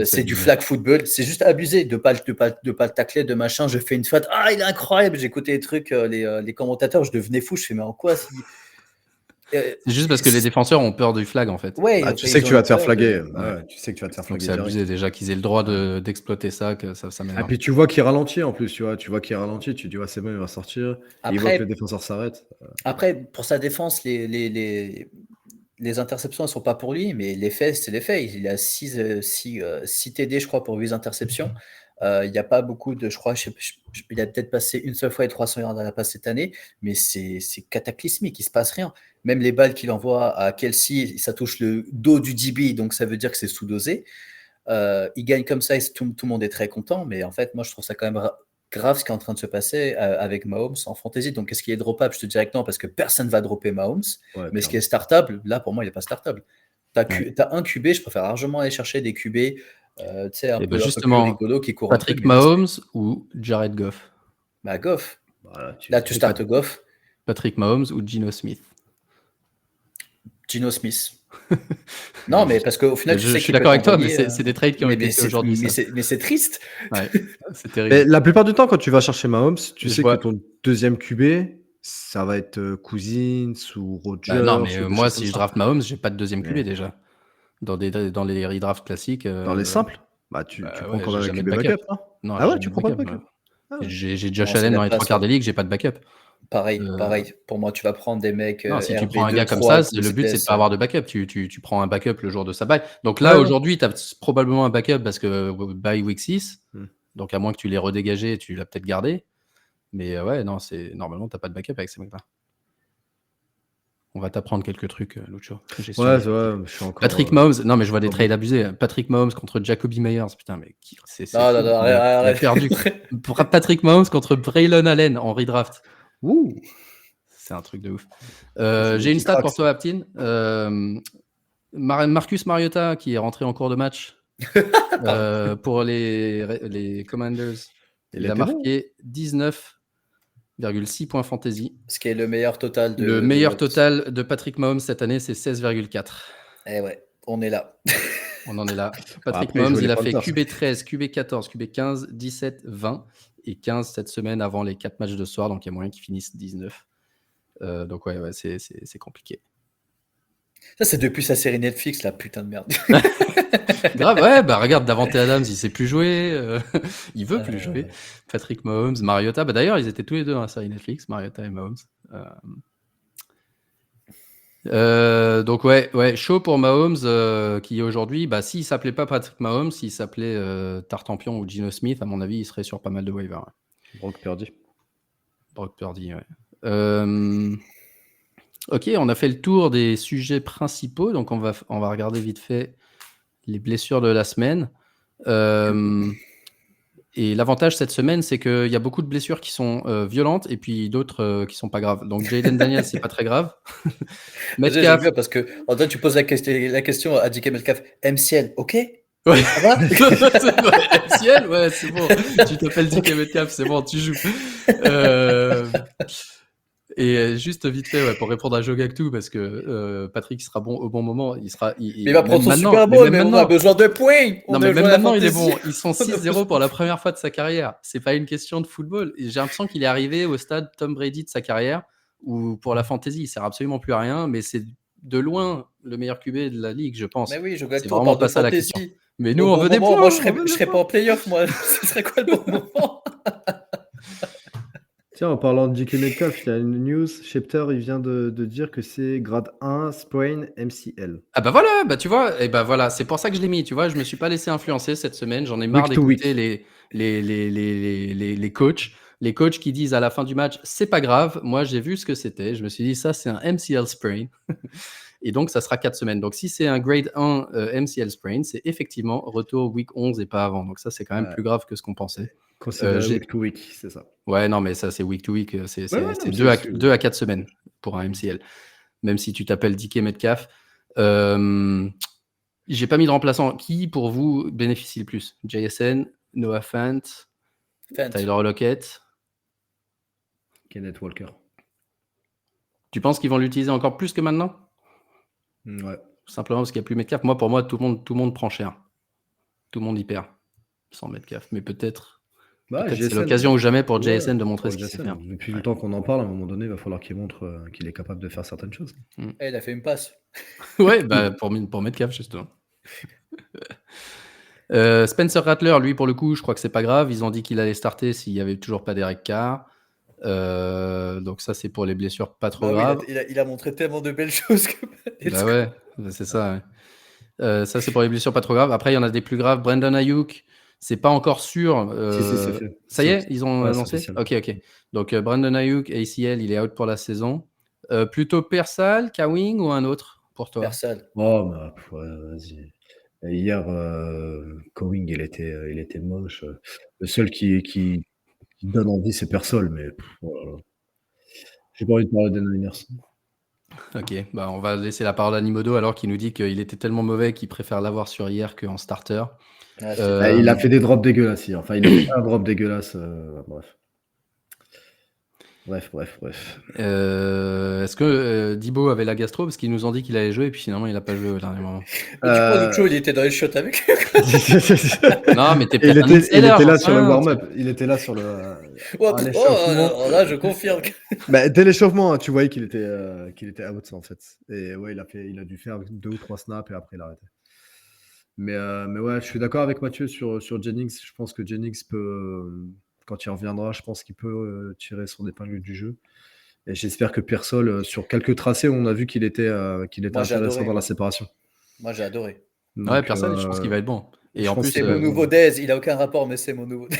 c'est du flag football. C'est juste abusé de pas le tacler, de machin. Je fais une faute. Ah, il est incroyable. J'ai écouté les trucs, les commentateurs, je devenais fou. Je fais mais en quoi c'est juste parce que les défenseurs ont peur du flag en fait. Ouais, tu sais que tu vas te faire flaguer. Tu sais que tu vas te faire donc flaguer. C'est abusé déjà qu'ils aient le droit d'exploiter ça, que ça m'énerve. Et puis tu vois qu'il ralentit en plus, tu vois qu'il ralentit, tu dis ouais, c'est bon, il va sortir. Il voit que le défenseur s'arrête. Après, pour sa défense, les interceptions ne sont pas pour lui, mais les faits, c'est les faits. Il a 6 TD, je crois, pour 8 interceptions. Il n'y a pas beaucoup de, je crois, il a peut-être passé une seule fois les 300 yards à la passe cette année, mais c'est cataclysmique, il ne se passe rien. Même les balles qu'il envoie à Kelsey, ça touche le dos du DB, donc ça veut dire que c'est sous-dosé. Il gagne comme ça et tout le monde est très content, mais en fait, moi, je trouve ça quand même grave ce qui est en train de se passer avec Mahomes en fantasy. Donc, est-ce qu'il est droppable? Je te dirais que non, parce que personne ne va dropper Mahomes. Mais ce qui est startable, là, pour moi, il n'est pas startable. Tu as un QB, je préfère largement aller chercher des QB un peu plus rigolo qui courent Patrick Mahomes ou Jared Goff? Goff. Voilà, là, tu startes Goff. Patrick Mahomes ou Geno Smith? Geno Smith. Non, mais parce qu'au final, je suis d'accord avec toi, mais c'est des trades qui ont été faits aujourd'hui. Mais c'est triste. Ouais, c'est terrible. Mais la plupart du temps, quand tu vas chercher Mahomes, tu sais que ton deuxième QB, ça va être Cousins ou Rodgers. Non, mais moi, si je draft Mahomes, j'ai pas de deuxième QB déjà. Dans les redrafts classiques. Dans les simples, tu prends quand même un QB backup. Non, ah ouais, tu prends pas de backup. J'ai Josh Allen dans les 3 quarts des ligues, j'ai pas de backup. Pareil. Pour moi, tu vas prendre des mecs. Non, si tu prends un gars comme ça, le but, c'est de pas avoir de backup. Tu prends un backup le jour de sa bye. Donc là, aujourd'hui, tu as probablement un backup parce que bye week 6. Donc à moins que tu l'aies redégagé, tu l'as peut-être gardé. Mais ouais, non, normalement, tu n'as pas de backup avec ces mecs-là. On va t'apprendre quelques trucs, Lucho. Ouais, je suis encore. Patrick Mahomes, non, mais je vois des trades abusés. Patrick Mahomes contre Jacoby Meyers, putain, mais c'est arrête. perdu. Patrick Mahomes contre Braylon Allen en redraft. Ouh. C'est un truc de ouf. C'est J'ai une qui stat craque, pour ça. toi, Aptine. Marcus Mariota, qui est rentré en cours de match pour les Commanders. Il a était bon. marqué 19,6 points fantasy. Ce qui est le meilleur total Le meilleur total de Patrick Mahomes cette année, c'est 16,4. Eh ouais, on est là. On en est là. Patrick Après, il Mahomes, jouait il les a fait Panthers. QB13, QB14, QB15, 17, 20 et 15 cette semaine avant les 4 matchs de soir. Donc, il y a moyen qu'ils finissent 19. Donc, ouais, c'est compliqué. Ça, c'est depuis sa série Netflix, la putain de merde. Grave, ouais, bah regarde, Davante Adams, il sait plus jouer, il veut plus jouer. Patrick Mahomes, Mariota, bah d'ailleurs, ils étaient tous les deux dans la série Netflix, Mariota et Mahomes. Donc ouais, chaud pour Mahomes, qui aujourd'hui, bah s'il s'appelait pas Patrick Mahomes, s'il s'appelait Tartampion ou Geno Smith, à mon avis, il serait sur pas mal de waivers. Ouais. Brock Purdy, ouais. Ok, on a fait le tour des sujets principaux, donc on va regarder vite fait les blessures de la semaine. Et l'avantage cette semaine, c'est qu'il y a beaucoup de blessures qui sont violentes et puis d'autres qui sont pas graves. Donc Jayden Daniels, c'est pas très grave. J'aime bien parce que en fait, tu poses la question à DK Metcalf, MCL, ok? Ouais. Ça va? MCL, ouais, c'est bon. Tu t'appelles DK Metcalf, c'est bon, tu joues. Et juste vite fait, ouais, pour répondre à Jogactu, parce que Patrick sera bon au bon moment, il va prendre son Super Bowl, mais on a besoin de points. Non, mais même maintenant, il est bon. Ils sont 6-0 pour la première fois de sa carrière. C'est pas une question de football. Et j'ai l'impression qu'il est arrivé au stade Tom Brady de sa carrière, où pour la fantasy, il sert absolument plus à rien, mais c'est de loin le meilleur QB de la ligue, je pense. Mais oui, c'est vraiment pas ça la question. Mais nous, on veut des points. Moi, je serais pas en playoff, moi. Ce serait quoi le bon moment? Tiens, en parlant de DK Metcalf, il y a une news. Schefter, il vient de dire que c'est grade 1 sprain MCL. Ah bah voilà, bah tu vois, et bah voilà, c'est pour ça que je l'ai mis, tu vois, je me suis pas laissé influencer cette semaine, j'en ai marre d'écouter les coachs. Les coachs qui disent à la fin du match, c'est pas grave, moi j'ai vu ce que c'était, je me suis dit, ça c'est un MCL sprain, et donc ça sera 4 semaines. Donc si c'est un grade 1 MCL sprain, c'est effectivement retour week 11 et pas avant, donc ça c'est quand même plus grave que ce qu'on pensait. Considéré week to week, c'est ça. Ouais, non, mais ça c'est week to week, c'est 2 à 4 semaines pour un MCL, même si tu t'appelles DK Metcalf. J'ai pas mis de remplaçant. Qui, pour vous, bénéficie le plus? JSN, Noah Fant, Tyler Lockett, Kenneth Walker. Tu penses qu'ils vont l'utiliser encore plus que maintenant? Ouais. Simplement parce qu'il n'y a plus Metcalf. Moi, pour moi, tout le monde prend cher. Tout le monde y perd sans Metcalf. Mais peut-être c'est l'occasion ou jamais pour JSN de montrer ce qu'il sait faire. Depuis le temps qu'on en parle, à un moment donné, il va falloir qu'il montre qu'il est capable de faire certaines choses. Il a fait une passe. Ouais, bah, pour Metcalf, justement. Spencer Rattler, lui, pour le coup, je crois que c'est pas grave. Ils ont dit qu'il allait starter s'il n'y avait toujours pas Derek Carr. Donc ça, c'est pour les blessures pas trop graves. Oui, il a montré tellement de belles choses. Bah ouais, c'est ça. Ouais. Ça, c'est pour les blessures pas trop graves. Après, il y en a des plus graves. Brandon Ayuk, c'est pas encore sûr. Si, c'est fait. Ça y est, ils ont annoncé. Ok. Donc Brandon Ayuk, ACL, il est out pour la saison. Plutôt Persal, Kawing ou un autre pour toi? Persal. Oh, bah, vas-y. Hier, Kawing, il était moche. Le seul qui donne envie, c'est Persol, mais voilà. J'ai pas envie de parler des Niners. Ok, bah on va laisser la parole à Nimodo alors qu'il nous dit qu'il était tellement mauvais qu'il préfère l'avoir sur hier qu'en starter. Il a fait des drops dégueulasses hier. Enfin, il a fait un drop dégueulasse. Bref. Est-ce que Dibo avait la gastro parce qu'ils nous ont dit qu'il allait jouer et puis finalement il n'a pas joué au dernier moment? Tu penses que Joe, il était dans les shots avec eux? Non, mais t'es il était là sur le warm-up. Il était là sur le. Là, je confirme. Dès l'échauffement, tu voyais qu'il était out en fait. Et ouais, il a dû faire 2 ou 3 snaps et après il a arrêté. Mais ouais, je suis d'accord avec Mathieu sur Jennings. Je pense que Jennings peut, quand il reviendra, je pense qu'il peut tirer son épingle du jeu. Et j'espère que Persol, sur quelques tracés, on a vu qu'il était intéressant dans la séparation. Moi, j'ai adoré. Donc, ouais, Persol, je pense qu'il va être bon. Et en plus, c'est mon nouveau Dez. Il n'a aucun rapport, mais c'est mon nouveau Dez.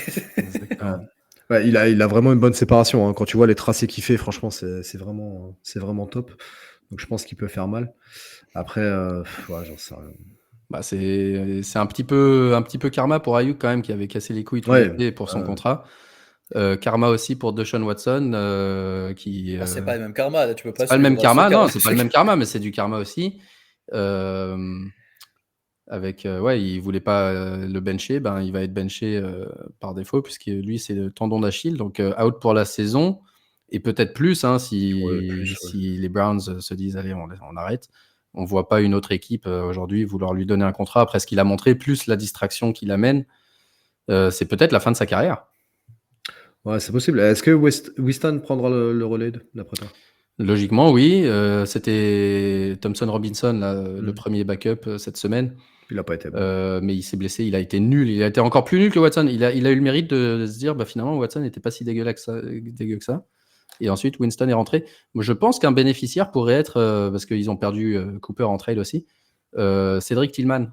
Ouais, il a vraiment une bonne séparation. Hein. Quand tu vois les tracés qu'il fait, franchement, c'est vraiment top. Donc, je pense qu'il peut faire mal. Après, j'en sais rien. Bah, c'est un petit peu karma pour Ayuk quand même qui avait cassé les couilles tout l'été pour son contrat. Karma aussi pour Deshaun Watson, qui. C'est pas le même karma, là, tu peux pas C'est pas le même suivre karma, ce non, karma. c'est pas le même karma, mais c'est du karma aussi. Il voulait pas le bencher, il va être benché par défaut, puisque lui, c'est le tendon d'Achille, donc out pour la saison, et peut-être plus, Ouais, si plus, ouais. les Browns se disent allez, on arrête. On voit pas une autre équipe aujourd'hui vouloir lui donner un contrat après ce qu'il a montré, plus la distraction qu'il amène. C'est peut-être la fin de sa carrière. Ouais, c'est possible. Est-ce que Winston prendra le relais d'après toi? Logiquement, oui. C'était Thompson Robinson, là, le premier backup cette semaine. Il n'a pas été bon. Mais il s'est blessé, il a été nul. Il a été encore plus nul que Watson. Il a eu le mérite de se dire finalement, Watson n'était pas si dégueu que ça. Et ensuite, Winston est rentré. Moi, je pense qu'un bénéficiaire pourrait être, parce qu'ils ont perdu Cooper en trade aussi, Cédric Tillman.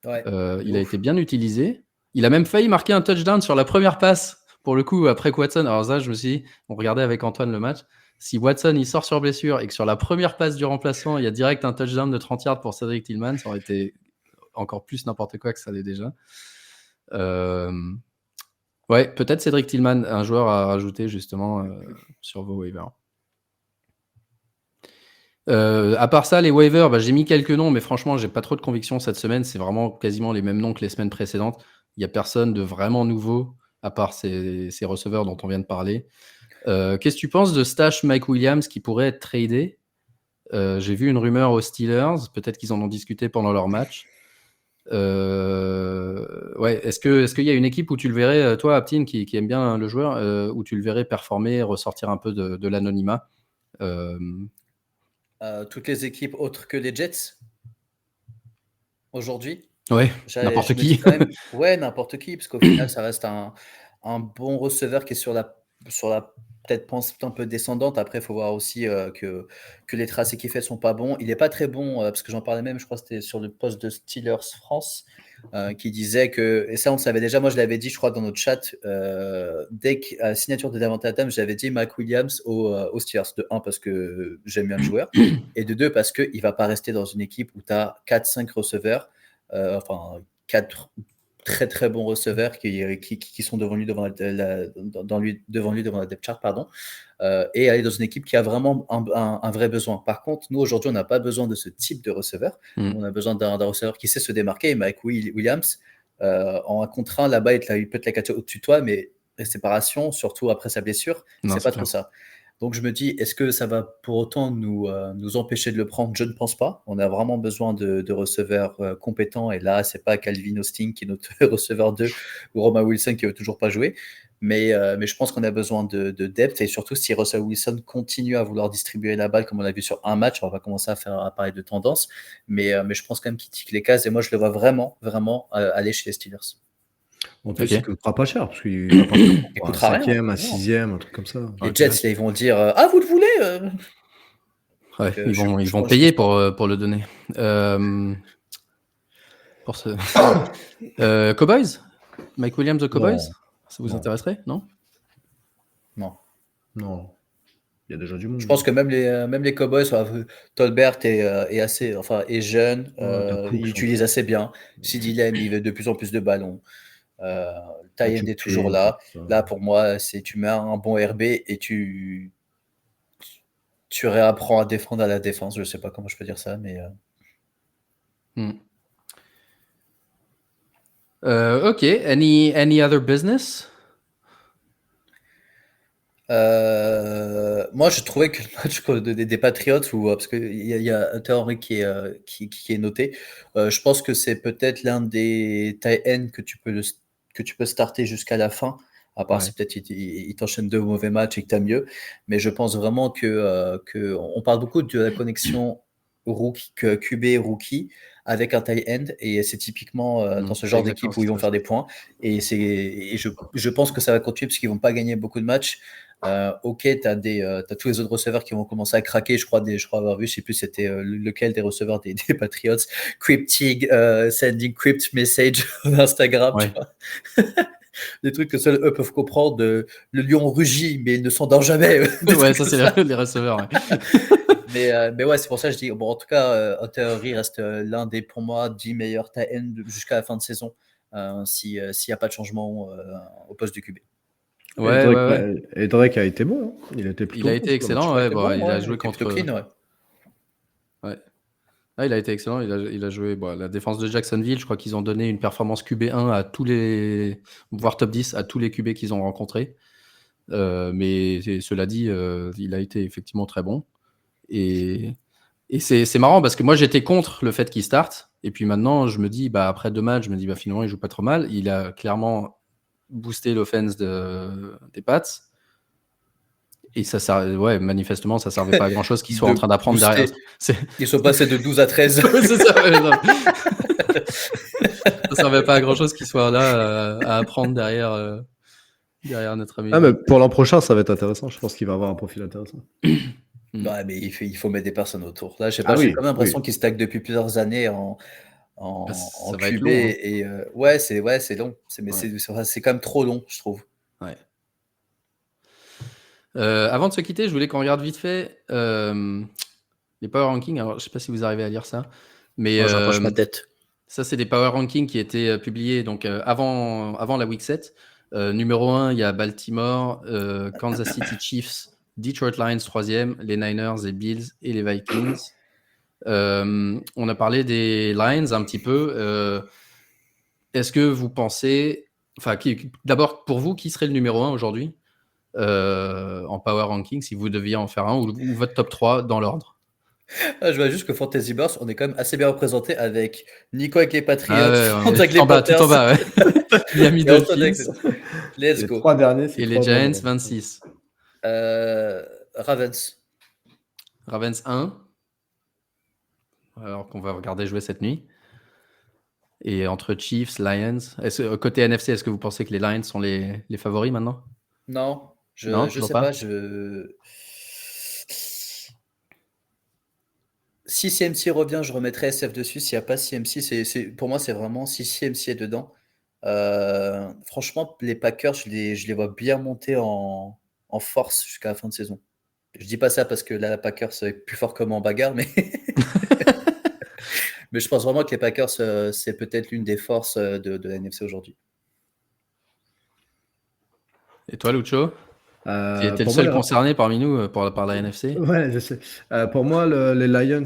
Ouais, il a été bien utilisé. Il a même failli marquer un touchdown sur la première passe, pour le coup, après que Watson. Alors ça, je me suis dit, on regardait avec Antoine le match. Si Watson il sort sur blessure et que sur la première passe du remplaçant, il y a direct un touchdown de 30 yards pour Cédric Tillman, ça aurait été encore plus n'importe quoi que ça l'est déjà. Ouais, peut-être Cédric Tillman, un joueur à rajouter justement sur vos waivers. À part ça, les waivers, j'ai mis quelques noms, mais franchement, j'ai pas trop de conviction cette semaine. C'est vraiment quasiment les mêmes noms que les semaines précédentes. Il n'y a personne de vraiment nouveau, à part ces receveurs dont on vient de parler. Qu'est-ce que tu penses de Stash Mike Williams qui pourrait être tradé? J'ai vu une rumeur aux Steelers, peut-être qu'ils en ont discuté pendant leur match. Est-ce qu'il y a une équipe où tu le verrais, toi, Aptine, qui aime bien le joueur, où tu le verrais performer, ressortir un peu de l'anonymat? Toutes les équipes autres que les Jets aujourd'hui. Ouais, n'importe qui. Ouais, n'importe qui, parce qu'au final, ça reste un bon receveur qui est sur la peut-être pense un peu descendante. Après, il faut voir aussi que les tracés qu'il fait sont pas bons. Il n'est pas très bon, parce que j'en parlais même, je crois que c'était sur le poste de Steelers France, qui disait que, et ça on le savait déjà, moi je l'avais dit, je crois, dans notre chat, dès que la signature de Davante Adams, j'avais dit Mike Williams aux Steelers. De 1, parce que j'aime bien le joueur, et de 2, parce qu'il ne va pas rester dans une équipe où tu as 4-5 receveurs, 4 très très bons receveurs qui sont devant lui devant la depth chart, et aller dans une équipe qui a vraiment un vrai besoin. Par contre, nous aujourd'hui, on n'a pas besoin de ce type de receveur. On a besoin d'un receveur qui sait se démarquer. Mike Williams, en 1 contre 1, là-bas, il peut te la catcher au-dessus de toi, mais les séparations, surtout après sa blessure, c'est pas trop ça. Donc je me dis, est-ce que ça va pour autant nous empêcher de le prendre? Je ne pense pas. On a vraiment besoin de receveurs compétents, et là, c'est pas Calvin Austin qui est notre receveur 2 ou Roman Wilson qui veut toujours pas jouer. Mais je pense qu'on a besoin de depth, et surtout si Russell Wilson continue à vouloir distribuer la balle comme on l'a vu sur un match, on va commencer à parler de tendance. Mais je pense quand même qu'il tique les cases, et moi je le vois vraiment aller chez les Steelers. En plus, il coûtera pas cher, parce qu'il va partir pour un 5e, un 6e, un truc comme ça. Les Jets, là, ils vont dire vous le voulez Ouais, ils vont payer pour le donner. Pour ce Cowboys, Mike Williams aux Cowboys, ça vous intéresserait? Non. Il y a déjà du monde. Je pense que même les Cowboys, Tolbert est jeune, il utilise assez bien. CeeDee Lamb, il veut de plus en plus de ballons. Ty End est toujours là. Là, pour moi, tu mets un bon RB et tu réapprends à défendre à la défense. Je sais pas comment je peux dire ça, mais. Ok. Any other business? Moi, je trouvais que le match des Patriots, parce qu'il y a Hunter Henry qui est noté, je pense que c'est peut-être l'un des tight ends que tu peux starter jusqu'à la fin, à part si peut-être il t'enchaîne 2 mauvais matchs et que tu as mieux. Mais je pense vraiment que on parle beaucoup de la connexion QB rookie avec un tight end, et c'est typiquement dans ce genre d'équipe où ils vont faire des points, et je pense que ça va continuer parce qu'ils vont pas gagner beaucoup de matchs. Ok, t'as tous les autres receveurs qui vont commencer à craquer. Je crois avoir vu, je sais plus c'était lequel des receveurs des Patriots, Cryptic sending crypt message sur Instagram, tu vois. Des trucs que seuls eux peuvent comprendre. Le lion rugit mais il ne s'endort jamais. Ouais, ça c'est les receveurs. Mais ouais, c'est pour ça que je dis, bon, en tout cas, Hunter Henry reste l'un des, pour moi, 10 meilleurs tight ends jusqu'à la fin de saison, s'il n'y a pas de changement au poste du QB. Et Drake a été bon. Hein. Il a été Il a été excellent. Il a joué contre. Clean, ouais. Il a été excellent. Il a joué la défense de Jacksonville. Je crois qu'ils ont donné une performance QB1 à tous les, voire top 10 à tous les QB qu'ils ont rencontrés. Mais cela dit, il a été effectivement très bon. Et c'est marrant parce que moi j'étais contre le fait qu'il starte. Et puis maintenant, je me dis, après 2 matchs, je me dis, finalement, il joue pas trop mal. Il a clairement boosté l'offense des Pats. Et manifestement, ça servait pas à grand chose qu'ils soient en train d'apprendre derrière. Ils sont passés de 12 à 13. C'est ça, ça servait pas à grand chose qu'ils soient là à apprendre derrière notre ami. Mais pour l'an prochain, ça va être intéressant. Je pense qu'il va avoir un profil intéressant. Ouais, mais il faut mettre des personnes autour. Là, j'ai quand même l'impression qu'il stack depuis plusieurs années en QB. Long, hein. C'est long. C'est quand même trop long, je trouve. Ouais. Avant de se quitter, je voulais qu'on regarde vite fait les Power Rankings. Alors, je ne sais pas si vous arrivez à lire ça. Mais j'approche ma tête. Ça, c'est des Power Rankings qui étaient publiés donc, avant la Week 7. Numéro 1, il y a Baltimore, Kansas City Chiefs, Detroit Lions 3e, les Niners, les Bills et les Vikings. On a parlé des Lions un petit peu. Est-ce que vous pensez... d'abord, pour vous, qui serait le numéro 1 aujourd'hui en Power Ranking, si vous deviez en faire un, ou votre top 3 dans l'ordre? Je vois juste que Fantasy Burst, on est quand même assez bien représenté avec Nico avec les Patriots, avec les Panthers, tout en bas, Miami Dolphins, let's go. 3 derniers, et les Giants 26. Ravens 1. Alors qu'on va regarder jouer cette nuit. Et entre Chiefs, Lions, côté NFC, est-ce que vous pensez que les Lions sont les favoris maintenant? Non, je sais pas. Si CMC revient, je remettrai SF dessus. S'il n'y a pas CMC, pour moi, c'est vraiment si CMC est dedans. Franchement, les Packers, je les vois bien monter en force jusqu'à la fin de saison. Je dis pas ça parce que là, la Packers est plus fort comme en bagarre, mais mais je pense vraiment que les Packers, c'est peut-être l'une des forces de la NFC aujourd'hui. Et toi, Lucho? Tu étais le seul concerné parmi nous par la NFC. Ouais, je sais. Pour moi, les Lions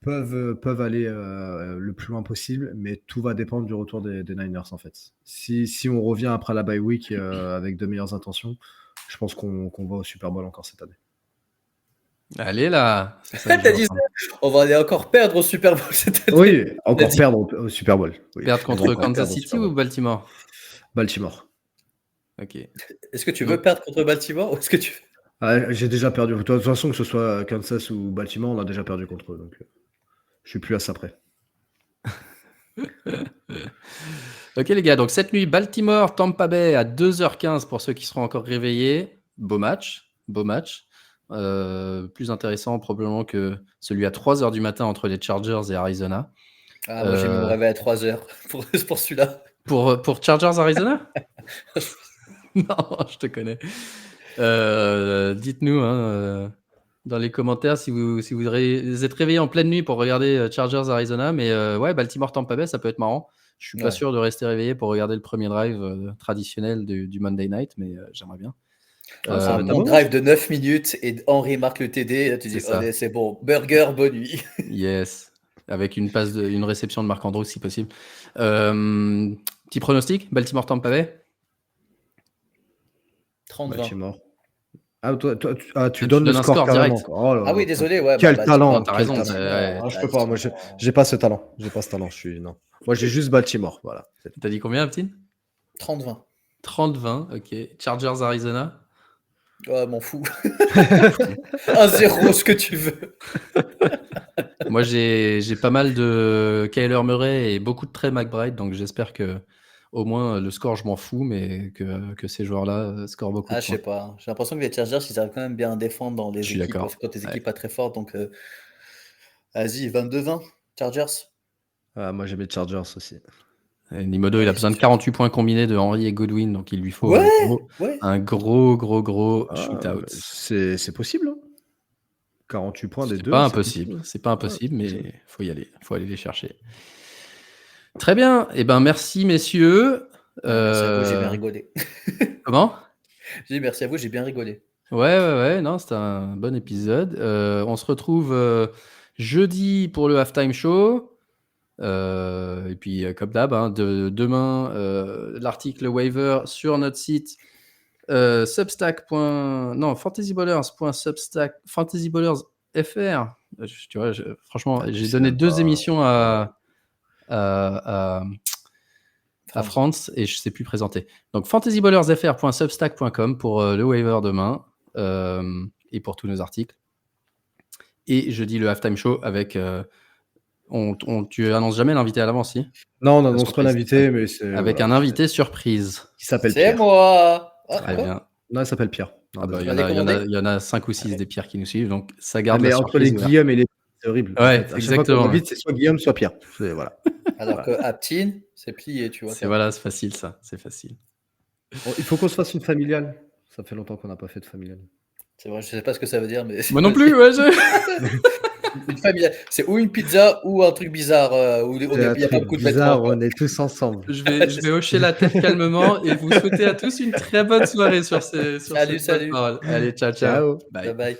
peuvent aller le plus loin possible, mais tout va dépendre du retour des Niners, en fait. Si on revient après la bye week avec de meilleures intentions, je pense qu'on va au Super Bowl encore cette année. Allez là, on va aller encore perdre au Super Bowl cette année. Oui, encore perdre au Super Bowl. Oui. Perdre contre Kansas City ou Baltimore? Baltimore. Ok. Est-ce que tu veux perdre contre Baltimore ou est-ce que tu... J'ai déjà perdu. De toute façon, que ce soit Kansas ou Baltimore, on a déjà perdu contre eux. Donc, je suis plus à ça près. Ok les gars, donc cette nuit, Baltimore, Tampa Bay à 2h15 pour ceux qui seront encore réveillés. Beau match. Plus intéressant probablement que celui à 3h du matin entre les Chargers et Arizona. Moi j'ai mis mon réveil à 3h pour celui-là. Pour Chargers Arizona? Non, je te connais. Dites-nous dans les commentaires si vous êtes réveillé en pleine nuit pour regarder Chargers Arizona, mais Baltimore Tampa Bay, ça peut être marrant. Je suis pas sûr de rester réveillé pour regarder le premier drive traditionnel du Monday Night, mais j'aimerais bien. Ça va être un drive de 9 minutes et Henry marque le TD. Là, tu dis, c'est bon, burger, bonne nuit. Yes, avec une réception de Marc Andrews si possible. Petit pronostic, Baltimore Tampa Bay? 30-20. Baltimore. Tu donnes le score direct. Oui, désolé. Quel talent. T'as raison. Je peux pas. Moi, j'ai pas ce talent. Non. Moi, j'ai juste Baltimore. Voilà. T'as dit combien, Aptine? 30-20. 30-20, ok. Chargers Arizona? M'en fous. 1-0, ce que tu veux. Moi, j'ai pas mal de Kyler Murray et beaucoup de Trey McBride, donc j'espère que au moins le score, je m'en fous, mais que ces joueurs-là scorent beaucoup. Je sais pas. J'ai l'impression que les Chargers, ils arrivent quand même bien à défendre dans les équipes. Parce que quand tes équipes pas très fortes, donc vas-y, 22-20, Chargers. Moi, j'ai mis Chargers aussi. Et Nimodo, il a besoin de 48 points combinés de Henry et Godwin, donc il lui faut un gros shootout. C'est possible, hein. 48 points des deux. C'est pas impossible, mais il faut y aller. Il faut aller les chercher. Très bien. Eh ben, merci, messieurs. J'ai bien rigolé. Comment? J'ai dit merci à vous, j'ai bien rigolé. Ouais, non, c'était un bon épisode. On se retrouve jeudi pour le halftime show. Et puis, comme d'hab, hein, demain, l'article waiver sur notre site Substack. Non, fantasyballers.substack, fantasyballers.fr. Tu vois, franchement, j'ai donné 2 émissions à France et je sais plus présenter. Donc fantasyballersfr.substack.com pour le waiver demain et pour tous nos articles. Et je dis le halftime show avec. Tu annonces jamais l'invité à l'avance, si? Non, on n'annonce pas l'invité, mais c'est. Avec un invité surprise. Qui s'appelle Pierre. C'est moi. Très bien. Non, il s'appelle Pierre. Il y en a 5 ou 6 des Pierre qui nous suivent, donc ça garde la surprise. Entre les Guillaume et les c'est horrible. Ouais, en fait. exactement. Vite, c'est soit Guillaume, soit Pierre. Voilà. Alors que Aptin, c'est plié, tu vois. C'est facile ça, c'est facile. Bon, il faut qu'on se fasse une familiale. Ça fait longtemps qu'on n'a pas fait de familiale. C'est vrai, je sais pas ce que ça veut dire, mais. Moi non plus, ouais. Une familiale, c'est ou une pizza ou un truc bizarre où il n'y a pas beaucoup de bizarre, on est tous ensemble. Je vais hocher la tête calmement et vous souhaiter à tous une très bonne soirée sur ces Salut. paroles. Allez, ciao. Ciao. Bye. Bye.